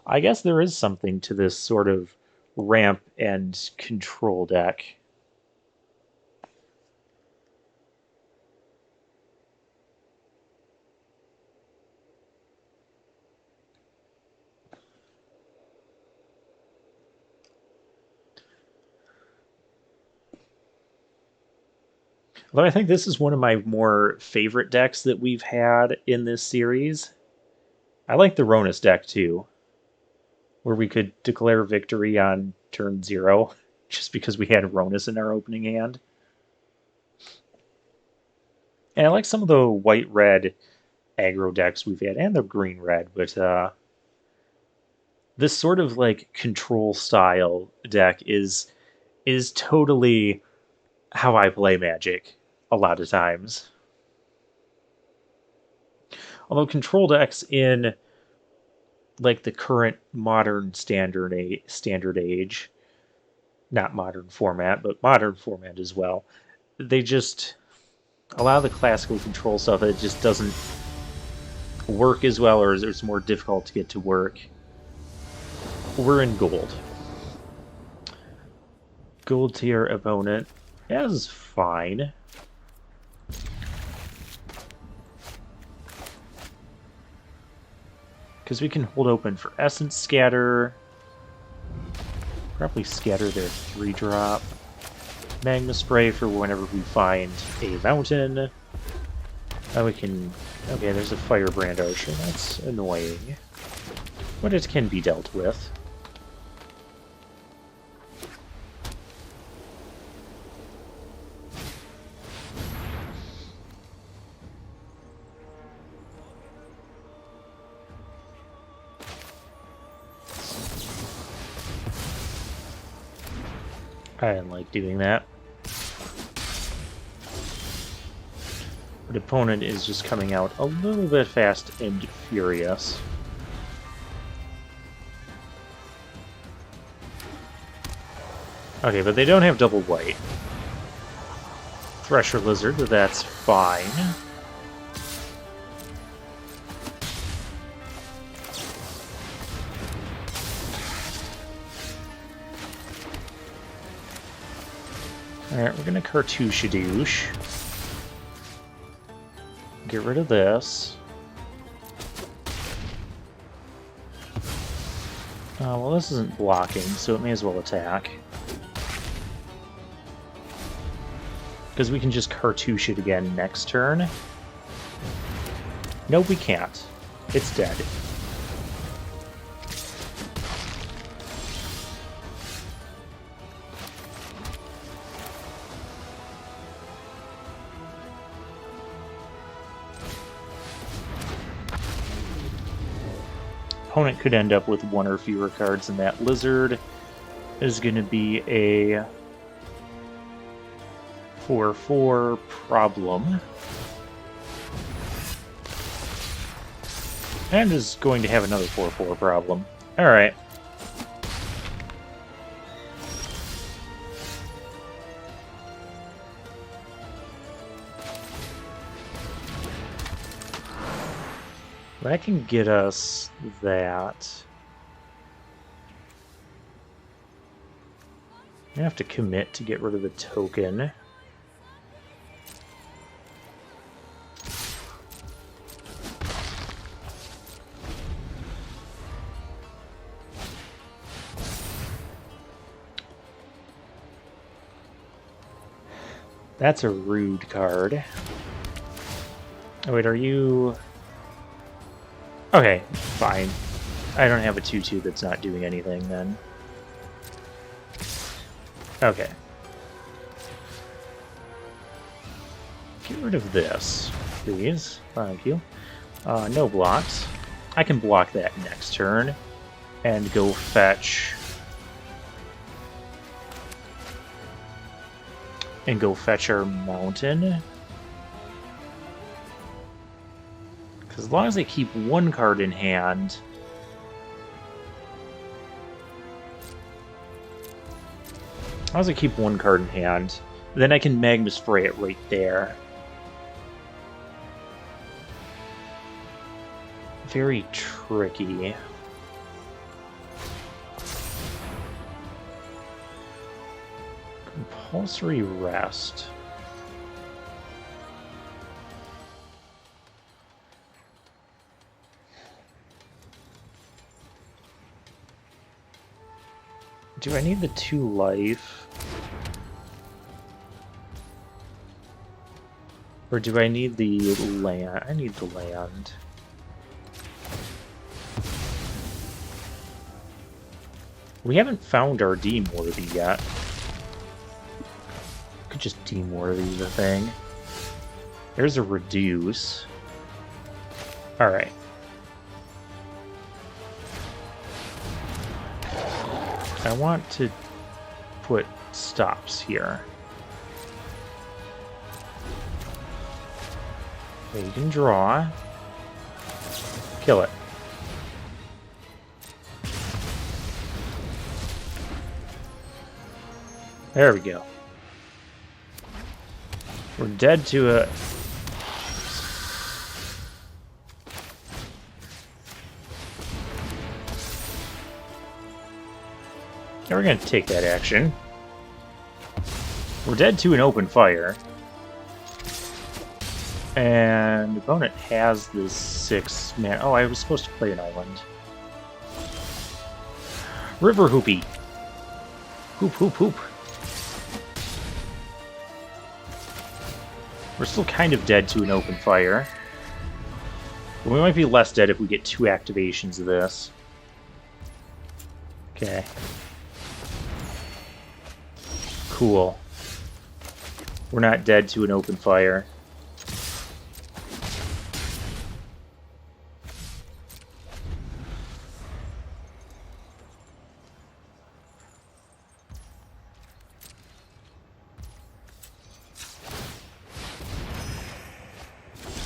I guess there is something to this sort of ramp and control deck. Although I think this is one of my more favorite decks that we've had in this series. I like the Ronus deck too, where we could declare victory on turn 0 just because we had Ronus in our opening hand. And I like some of the white-red aggro decks we've had, and the green-red, but this sort of like control style deck is totally how I play Magic a lot of times. Although control decks in like the current modern standard age, not modern format, but modern format as well, they just, a lot of the classical control stuff, it just doesn't work as well, or it's more difficult to get to work. We're in gold. Gold tier opponent is fine. Because we can hold open for Essence Scatter. Probably scatter their 3-drop. Magma Spray for whenever we find a mountain. We can... Okay, there's a Firebrand Archer. That's annoying. But it can be dealt with. I didn't like doing that. But opponent is just coming out a little bit fast and furious. Okay, but they don't have double white. Thresher Lizard, but that's fine. Alright, we're gonna Cartouche Douche. Get rid of this. Well, this isn't blocking, so it may as well attack. Because we can just Cartouche it again next turn. No, we can't. It's dead. Opponent could end up with one or fewer cards, and that lizard is going to be a 4/4 problem. And is going to have another 4/4 problem. Alright. That can get us that. I have to commit to get rid of the token. That's a rude card. Oh wait, are you... Okay, fine. I don't have a 2/2 that's not doing anything then. Okay. Get rid of this, please. Thank you. No blocks. I can block that next turn and go fetch... And go fetch our mountain. Because as long as they keep one card in hand... As long as I keep one card in hand, then I can Magma Spray it right there. Very tricky. Compulsory Rest. Do I need the 2 life? Or do I need the land? I need the land. We haven't found our Deem-worthy yet. Could just Deem-worthy the thing. There's a Reduce. Alright. I want to put stops here. Okay, you can draw. Kill it. There we go. We're dead to a... Yeah, we're going to take that action. We're dead to an open fire. And the opponent has this 6 man. Oh, I was supposed to play an island. River Hoopy. Hoop, hoop, hoop. We're still kind of dead to an open fire. But we might be less dead if we get 2 activations of this. Okay. Cool. We're not dead to an open fire.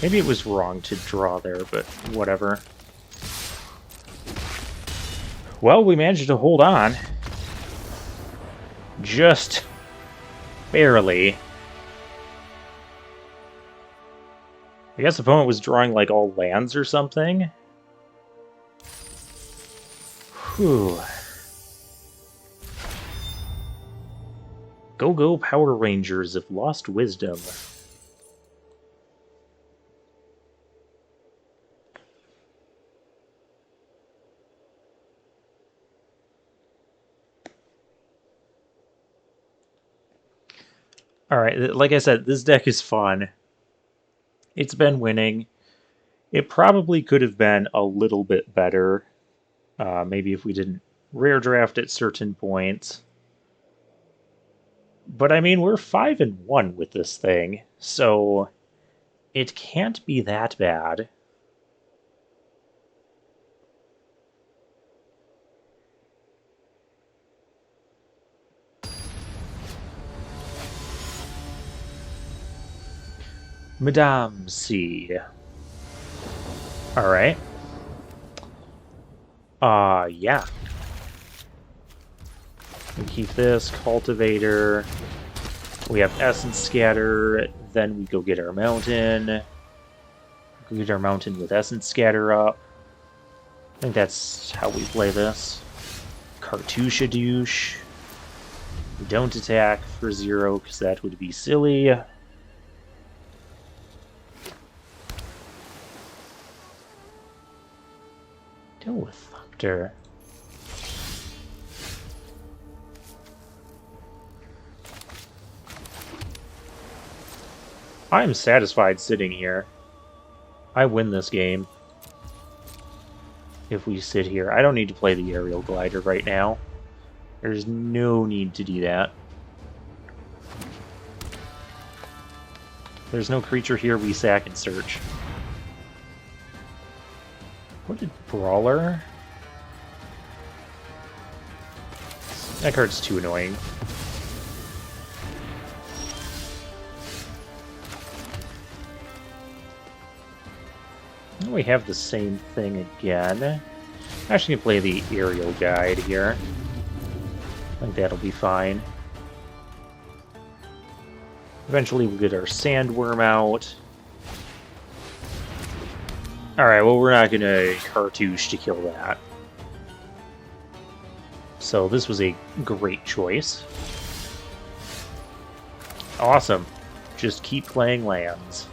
Maybe it was wrong to draw there, but whatever. Well, we managed to hold on. Just barely. I guess the opponent was drawing, like, all lands or something. Whew. Go Power Rangers have lost wisdom. Alright, like I said, this deck is fun. It's been winning. It probably could have been a little bit better. Maybe if we didn't rare draft at certain points. But I mean, we're 5-1 with this thing, so it can't be that bad. Madame C. Alright. Yeah. We keep this, Cultivator. We have Essence Scatter, then we go get our Mountain. Go get our Mountain with Essence Scatter up. I think that's how we play this. Cartouche-a-douche. We don't attack for 0, because that would be silly. Deal with Thupter. I'm satisfied sitting here. I win this game. If we sit here. I don't need to play the Aerial Glider right now. There's no need to do that. There's no creature here, we sack and search. What did Brawler? That card's too annoying. We have the same thing again. I'm actually going to play the Aerial Guide here. I think that'll be fine. Eventually we'll get our Sandworm out. Alright, well we're not going to Cartouche to kill that. So this was a great choice. Awesome. Just keep playing lands.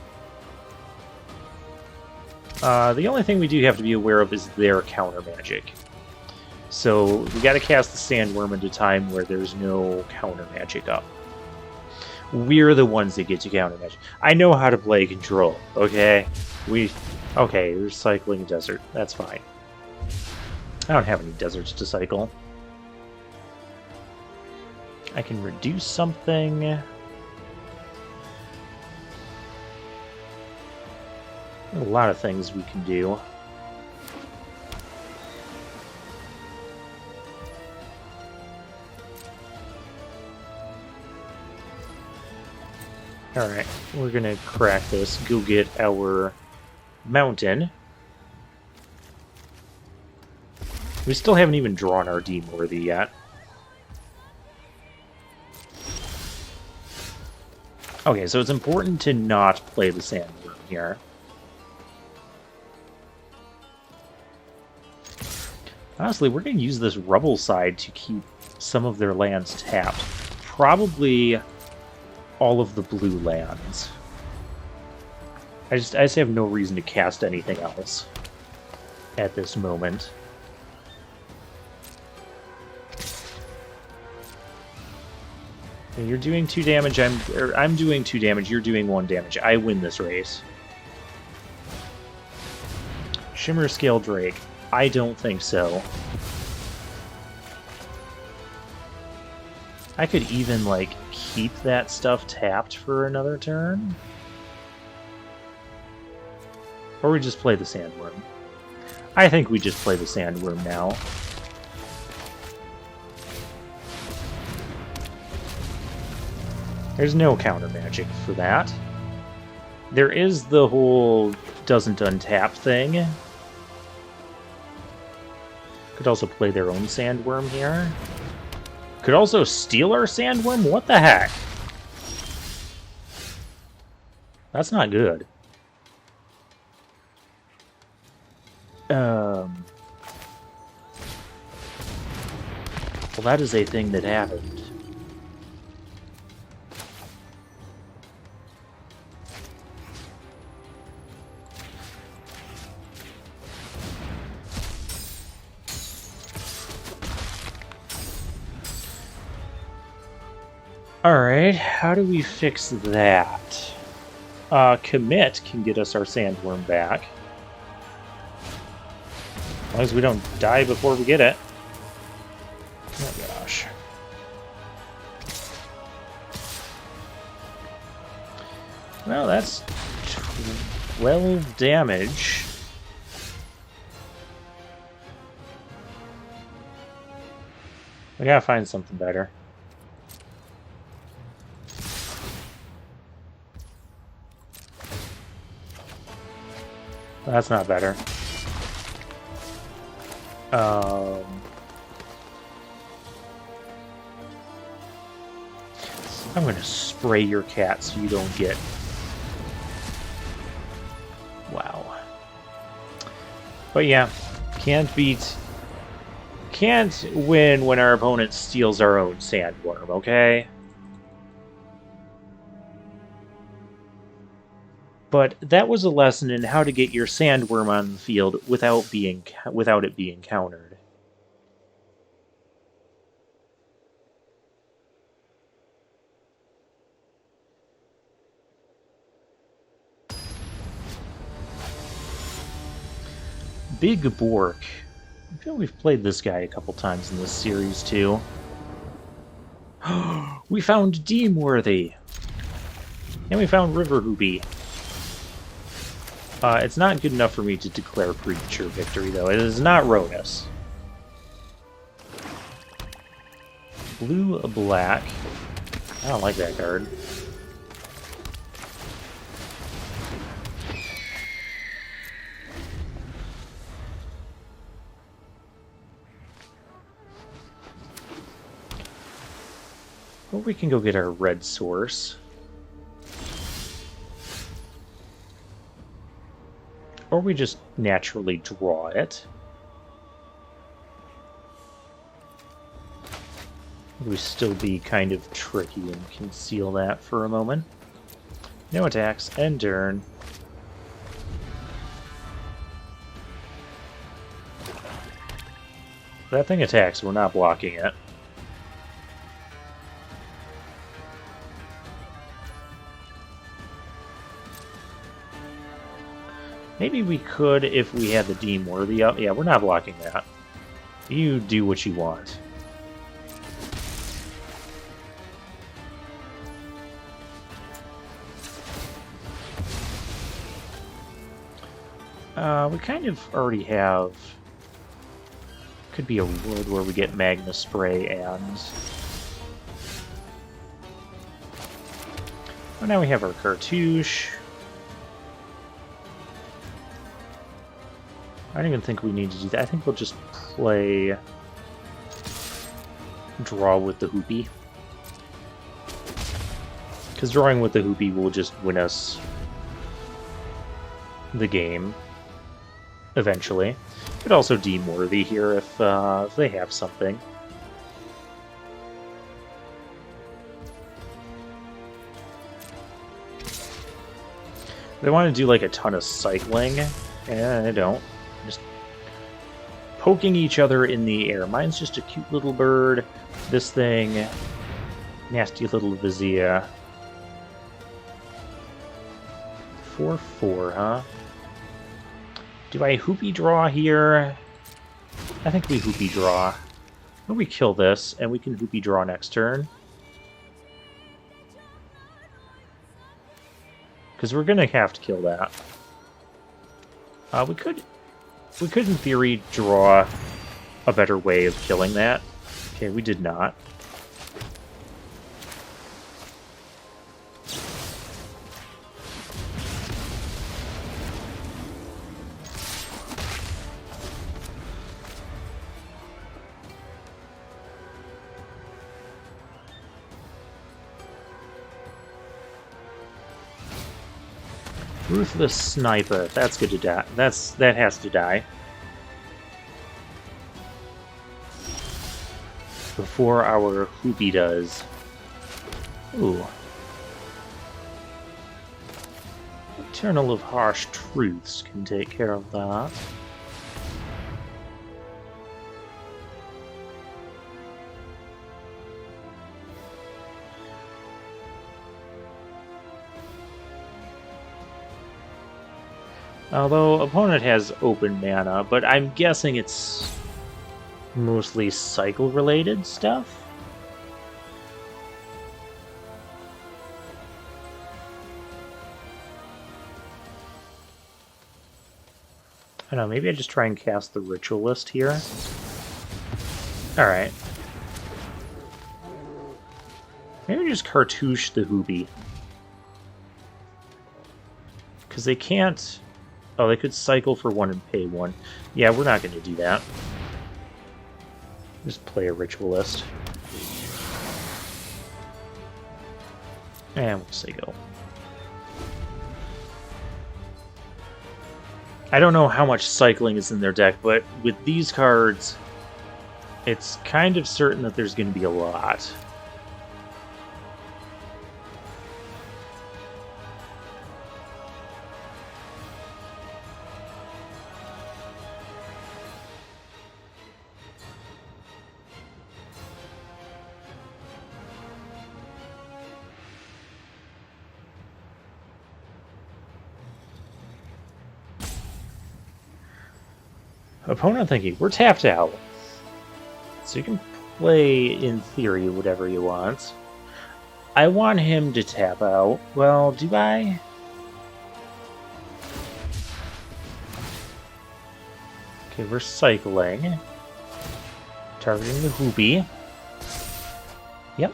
The only thing we do have to be aware of is their counter magic. So we gotta cast the Sandworm at a time where there's no counter magic up. We're the ones that get to counter magic. I know how to play control, okay? Okay, we're cycling a desert. That's fine. I don't have any deserts to cycle. I can reduce something. A lot of things we can do. Alright, we're gonna crack this, go get our Mountain. We still haven't even drawn our Dean Worthy yet. Okay, so it's important to not play the Sandworm here. Honestly, we're going to use this Rubble side to keep some of their lands tapped. Probably all of the blue lands. I just have no reason to cast anything else at this moment. You're doing 2 damage, I'm doing 2 damage, you're doing 1 damage. I win this race. Shimmer Scale Drake. I don't think so. I could even, like, keep that stuff tapped for another turn. Or we just play the Sandworm. I think we just play the Sandworm now. There's no counter magic for that. There is the whole doesn't untap thing. Could also play their own Sandworm here. Could also steal our sandworm? What the heck? That's not good. Well, that is a thing that happened. Alright, how do we fix that? Commit can get us our sandworm back. As long as we don't die before we get it. Oh gosh. Well, that's 12 damage. We gotta find something better. That's not better. I'm going to spray your cat so you don't get... Wow. But yeah, can't win when our opponent steals our own sandworm, okay? But that was a lesson in how to get your sandworm on the field without it being countered. Big Bork. I feel we've played this guy a couple times in this series too. We found Deemworthy. And we found River Hoopy. It's not good enough for me to declare premature victory, though. It is not Ronus. Blue-black. I don't like that card. Or we can go get our red source. Or we just naturally draw it. We still be kind of tricky and conceal that for a moment. No attacks, end turn. That thing attacks, we're not blocking it. Maybe we could if we had the Deemworthy up. Yeah, we're not blocking that. You do what you want. We kind of already have... Could be a world where we get Magna Spray and... Oh, now we have our Cartouche. I don't even think we need to do that. I think we'll just play... Draw with the Hoopy. Because drawing with the Hoopy will just win us the game. Eventually. Could also Deemworthy here if they have something. They want to do like a ton of cycling. Yeah, they don't. Just poking each other in the air. Mine's just a cute little bird. This thing, nasty little Vizier. 4/4, huh? Do I Hoopy draw here? I think we Hoopy draw. Or we kill this, and we can Hoopy draw next turn. Because we're going to have to kill that. We could, in theory, draw a better way of killing that. Okay, we did not. Ruthless Sniper. That's good to die. That has to die. Before our Hoopy does. Ooh. Eternal of Harsh Truths can take care of that. Although opponent has open mana, but I'm guessing it's mostly cycle-related stuff. I don't know, maybe I just try and cast the Ritualist here. Alright. Maybe just cartouche the Hoopy. Because they can't... Oh, they could cycle for 1 and pay 1. Yeah, we're not going to do that. Just play a Ritualist. And we'll say go. I don't know how much cycling is in their deck, but with these cards, it's kind of certain that there's going to be a lot. Opponent thinking, we're tapped out. So you can play, in theory, whatever you want. I want him to tap out. Well, do I? Okay, we're cycling. Targeting the Hoopy. Yep.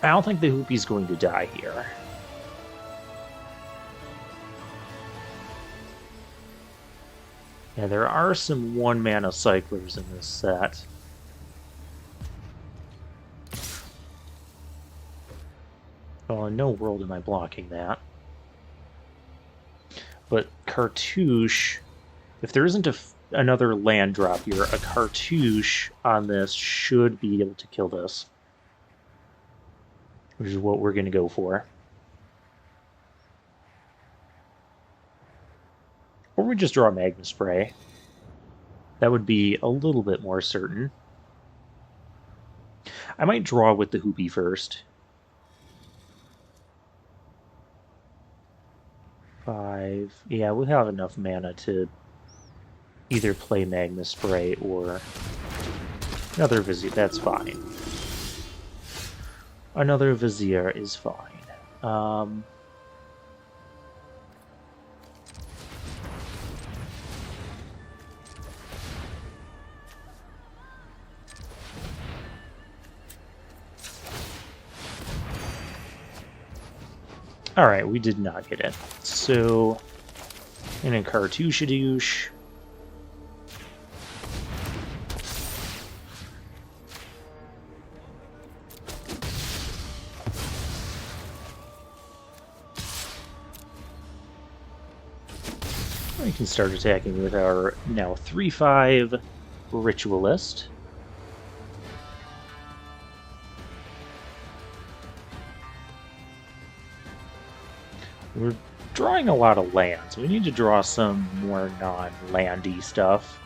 I don't think the Hoopy's going to die here. Yeah, there are some 1-mana cyclers in this set. Well, in no world am I blocking that. But Cartouche, if there isn't another land drop here, a Cartouche on this should be able to kill this. Which is what we're going to go for. Or we just draw Magma Spray. That would be a little bit more certain. I might draw with the Hoopy first. 5. Yeah, we'll have enough mana to either play Magma Spray or another Vizier. That's fine. Another Vizier is fine. Alright, we did not get it. So, in a Cartouche-a-douche. We can start attacking with our now 3/5 Ritualist. We're drawing a lot of lands. We need to draw some more non-landy stuff.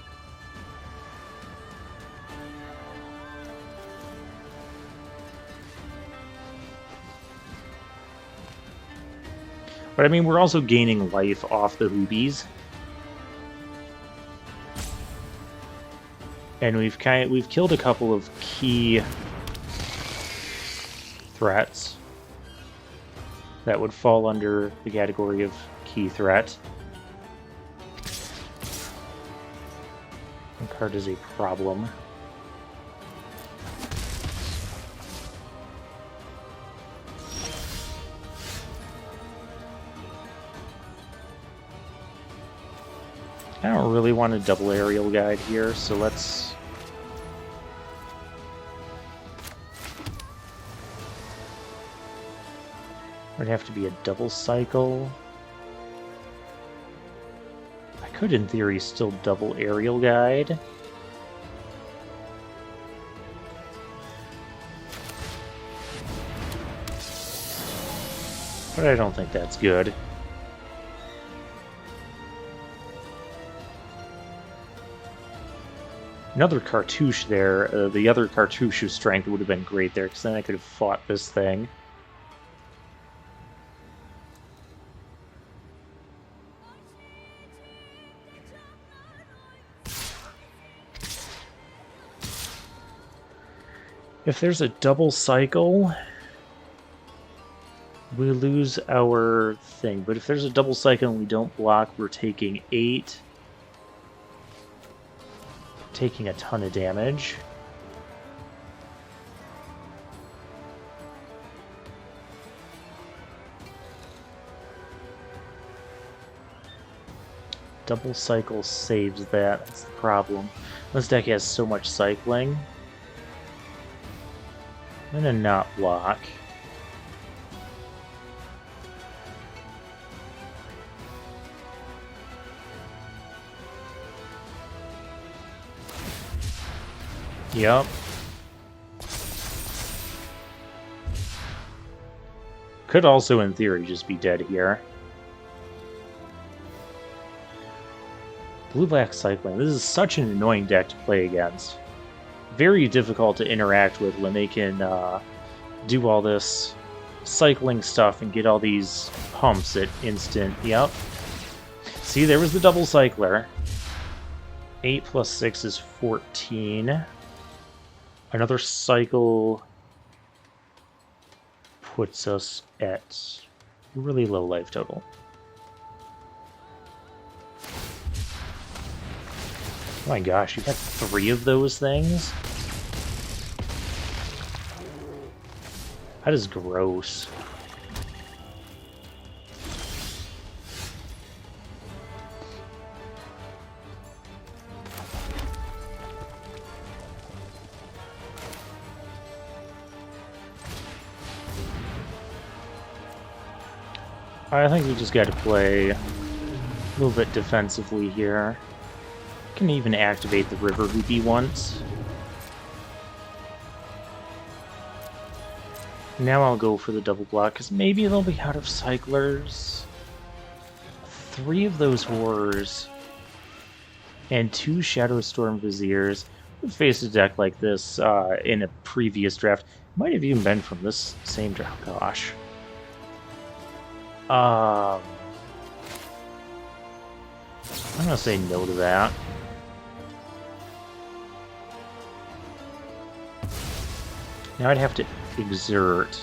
But I mean, we're also gaining life off the Hoobies. And we've killed a couple of key threats that would fall under the category of key threat. The card is a problem. I don't really want a double aerial guide here, so let's... Would have to be a double cycle. I could, in theory, still double aerial guide. But I don't think that's good. Another cartouche there. The other cartouche strength would have been great there, because then I could have fought this thing. If there's a double cycle, we lose our thing. But if there's a double cycle and we don't block, we're taking 8. Taking a ton of damage. Double cycle saves that. That's the problem. This deck has so much cycling. I'm gonna not block. Yep. Could also, in theory, just be dead here. Blue-black cycling. This is such an annoying deck to play against. Very difficult to interact with when they can do all this cycling stuff and get all these pumps at instant. Yep. See, there was the double cycler. 8 plus 6 is 14. Another cycle puts us at really low life total. Oh my gosh, you got 3 of those things? That is gross. I think we just got to play a little bit defensively here. Can even activate the River Hoopy once. Now I'll go for the double block, because maybe they'll be out of cyclers. 3 of those horrors. And 2 Shadow Storm Viziers. We've faced a deck like this in a previous draft. Might have even been from this same draft. Gosh. I'm gonna say no to that. Now I'd have to exert.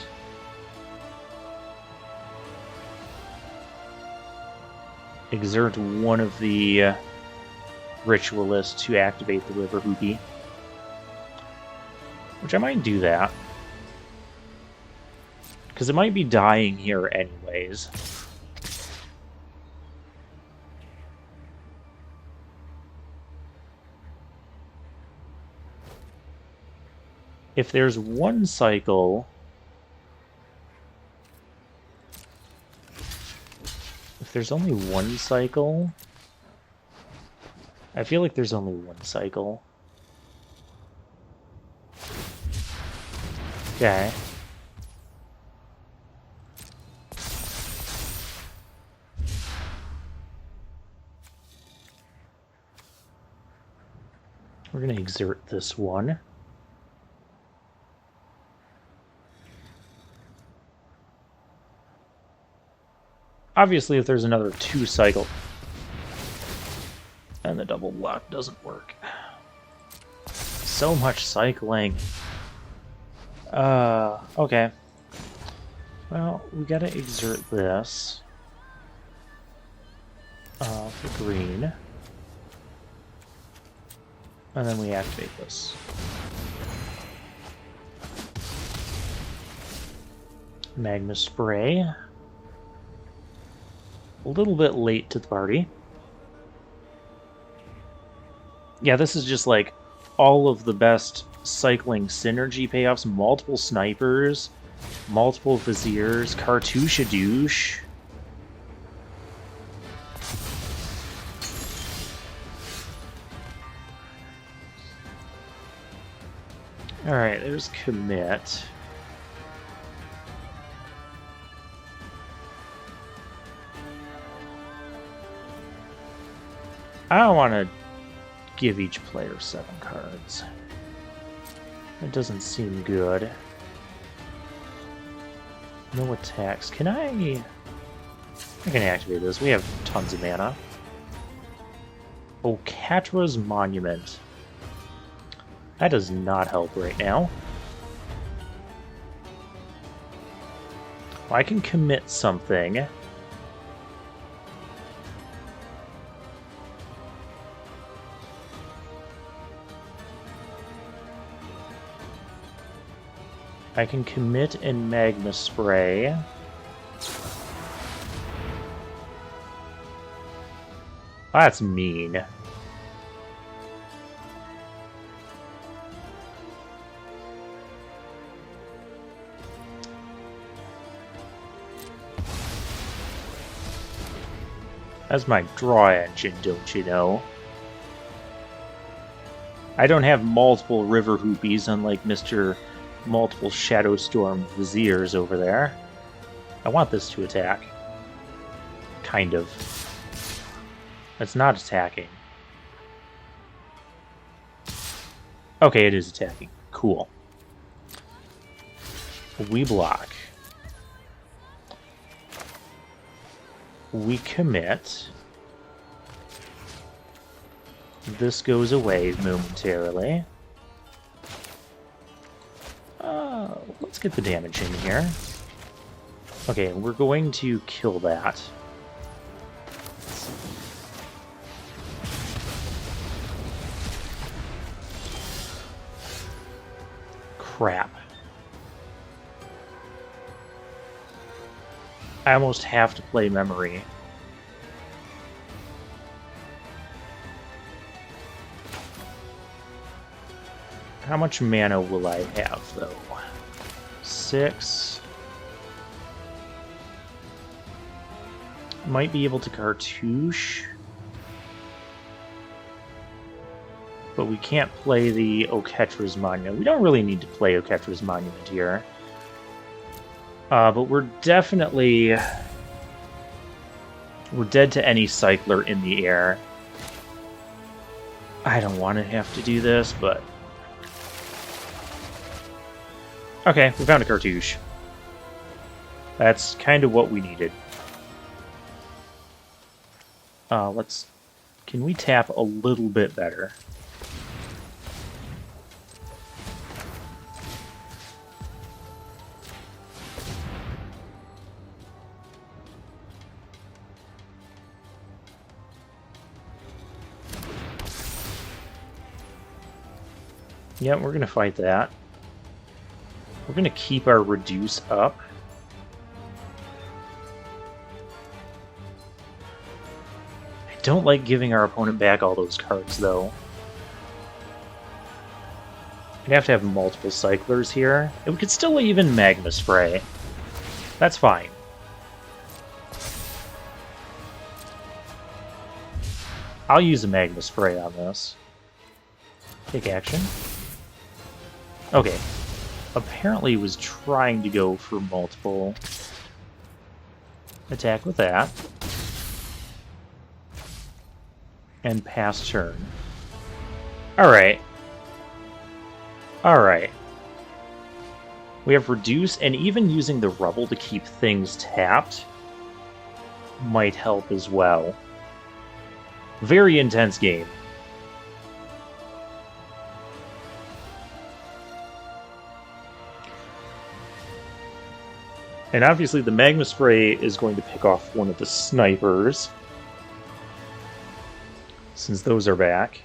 Exert one of the ritualists to activate the River Hoopy. Which I might do that. Because it might be dying here anyways. If there's one cycle... If there's only one cycle... I feel like there's only one cycle. Okay. We're going to exert this one. Obviously, if there's another 2 cycle, and the double block doesn't work. So much cycling. Okay. Well, we gotta exert this. For green. And then we activate this. Magma Spray. A little bit late to the party. Yeah, this is just like all of the best cycling synergy payoffs, multiple snipers, Multiple Viziers, Cartouche douche. Alright, there's commit. I don't want to give each player 7 cards. That doesn't seem good. No attacks. Can I can activate this. We have tons of mana. Okatra's Monument. That does not help right now. Well, I can commit something. I can commit and Magma Spray. That's mean. That's my draw engine, don't you know? I don't have multiple River Hoopies, unlike Mr. Multiple Shadow Storm Viziers over there. I want this to attack. Kind of. It's not attacking. Okay, it is attacking. Cool. We block. We commit. This goes away momentarily. Let's get the damage in here. Okay, we're going to kill that. Crap. I almost have to play memory. How much mana will I have, though? 6. Might be able to Cartouche. But we can't play the Okatra's Monument. We don't really need to play Okatra's Monument here. But we're definitely... We're dead to any Cycler in the air. I don't want to have to do this, but... Okay, we found a Cartouche. That's kind of what we needed. Let's... Can we tap a little bit better? Yeah, we're going to fight that. We're going to keep our reduce up. I don't like giving our opponent back all those cards, though. We'd have to have multiple Cyclers here. And we could still even Magma Spray. That's fine. I'll use a Magma Spray on this. Take action. Okay. Apparently was trying to go for multiple. Attack with that. And pass turn. Alright. Alright. We have reduce, and even using the rubble to keep things tapped might help as well. Very intense game. And obviously the Magma Spray is going to pick off one of the snipers, since those are back.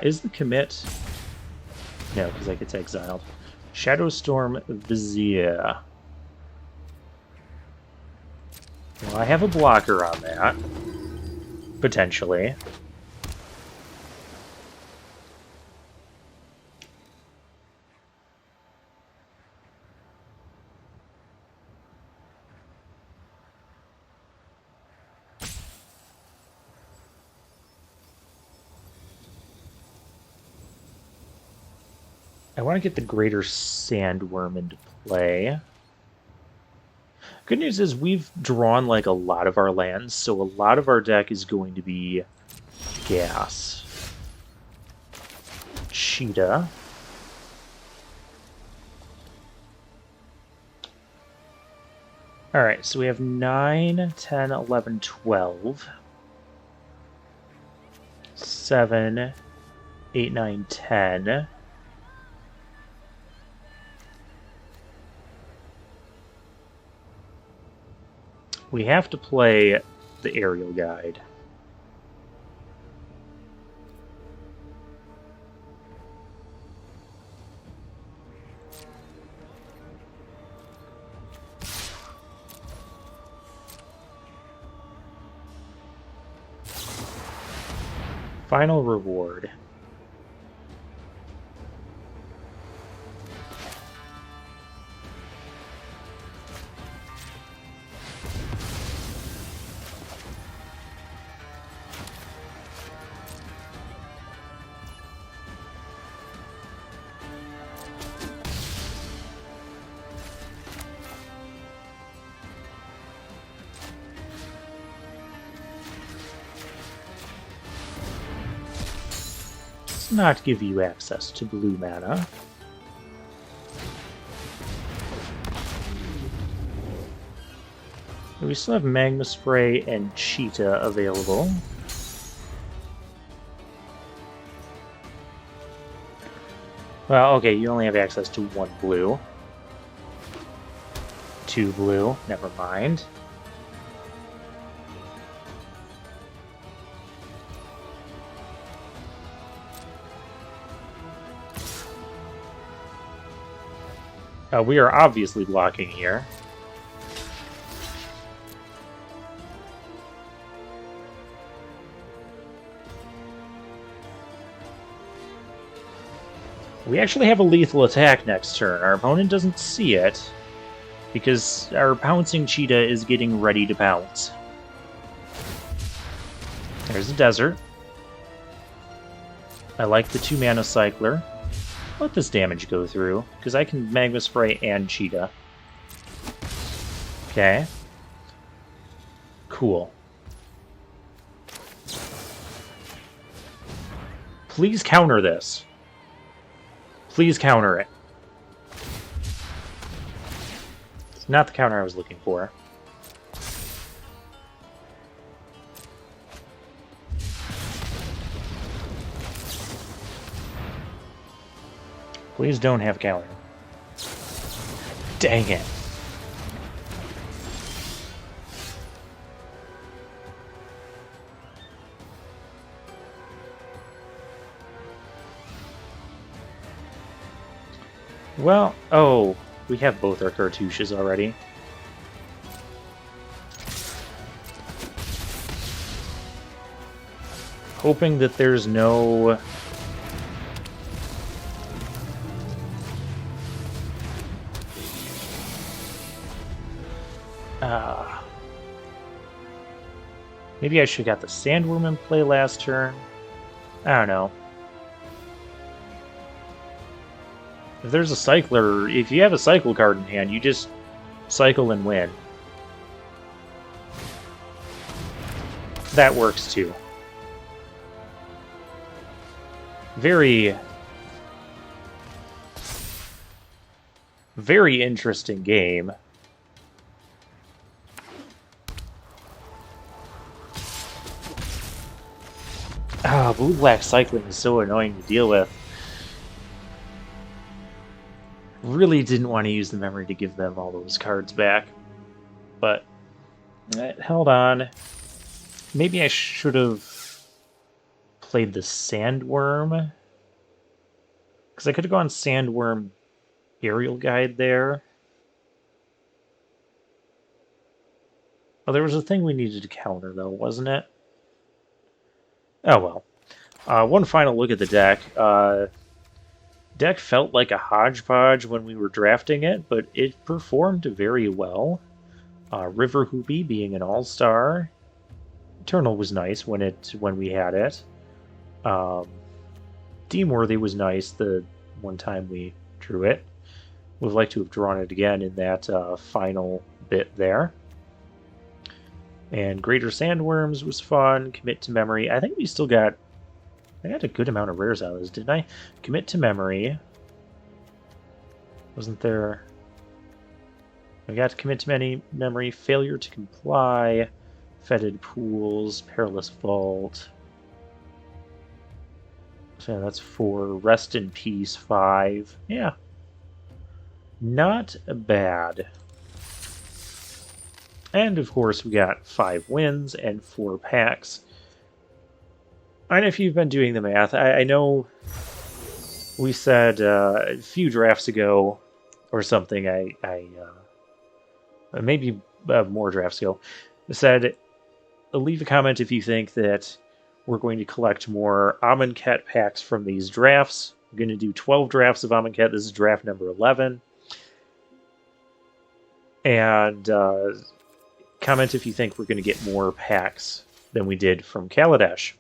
Is the commit? No, because that gets exiled. Shadowstorm Vizier. Well, I have a blocker on that. Potentially. I want to get the Greater Sandworm into play. Good news is we've drawn like a lot of our lands, so a lot of our deck is going to be gas. Cheetah. Alright, so we have 9, 10, 11, 12. 7, 8, 9, 10. We have to play the aerial guide. Final reward. Not give you access to blue mana. We still have Magma Spray and Cheetah available. Well, okay, you only have access to 1 blue. 2 blue, never mind. We are obviously blocking here. We actually have a lethal attack next turn. Our opponent doesn't see it, because our pouncing cheetah is getting ready to pounce. There's a desert. I like the 2-mana cycler. Let this damage go through, because I can Magma Spray and Cheetah. Okay. Cool. Please counter this. Please counter it. It's not the counter I was looking for. Please don't have counter. Dang it. Well, oh, we have both our cartouches already. Hoping that there's no... maybe I should have got the Sandworm in play last turn. I don't know. If there's a cycler, if you have a cycle card in hand, you just cycle and win. That works too. Very interesting game. Ah, blue-black cycling is so annoying to deal with. Really didn't want to use the memory to give them all those cards back. But, held on. Maybe I should have played the Sandworm. Because I could have gone Sandworm Aerial Guide there. Oh, there was a thing we needed to counter, though, wasn't it? Oh, well. One final look at the deck. Deck felt like a hodgepodge when we were drafting it, but it performed very well. River Hoopy being an all-star. Eternal was nice when we had it. Deemworthy was nice. The one time we drew it. Would have liked to have drawn it again in that final bit there. And Greater Sandworms was fun. Commit to Memory. I think we still got... I got a good amount of rares out of this, didn't I? Commit to Memory. Wasn't there... I got to Commit to Memory. Failure to Comply. Fetid Pools. Perilous Vault. So yeah, that's 4. Rest in Peace, 5. Yeah. Not bad. And of course, we got 5 wins and 4 packs. I don't know if you've been doing the math. I know we said a few drafts ago or something, maybe more drafts ago, said leave a comment if you think that we're going to collect more Amonkhet packs from these drafts. We're going to do 12 drafts of Amonkhet. This is draft number 11. And comment if you think we're going to get more packs than we did from Kaladesh.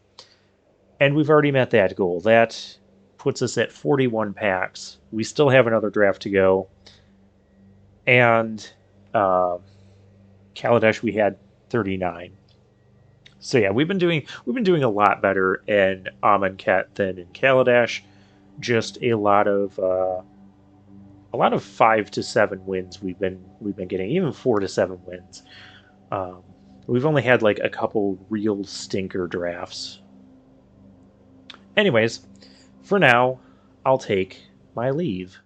And we've already met that goal. That puts us at 41 packs. We still have another draft to go. And Kaladesh, we had 39. So yeah, we've been doing a lot better in Amonkhet than in Kaladesh. Just a lot of 5 to 7 wins we've been getting, even 4 to 7 wins. We've only had like a couple real stinker drafts. Anyways, for now, I'll take my leave.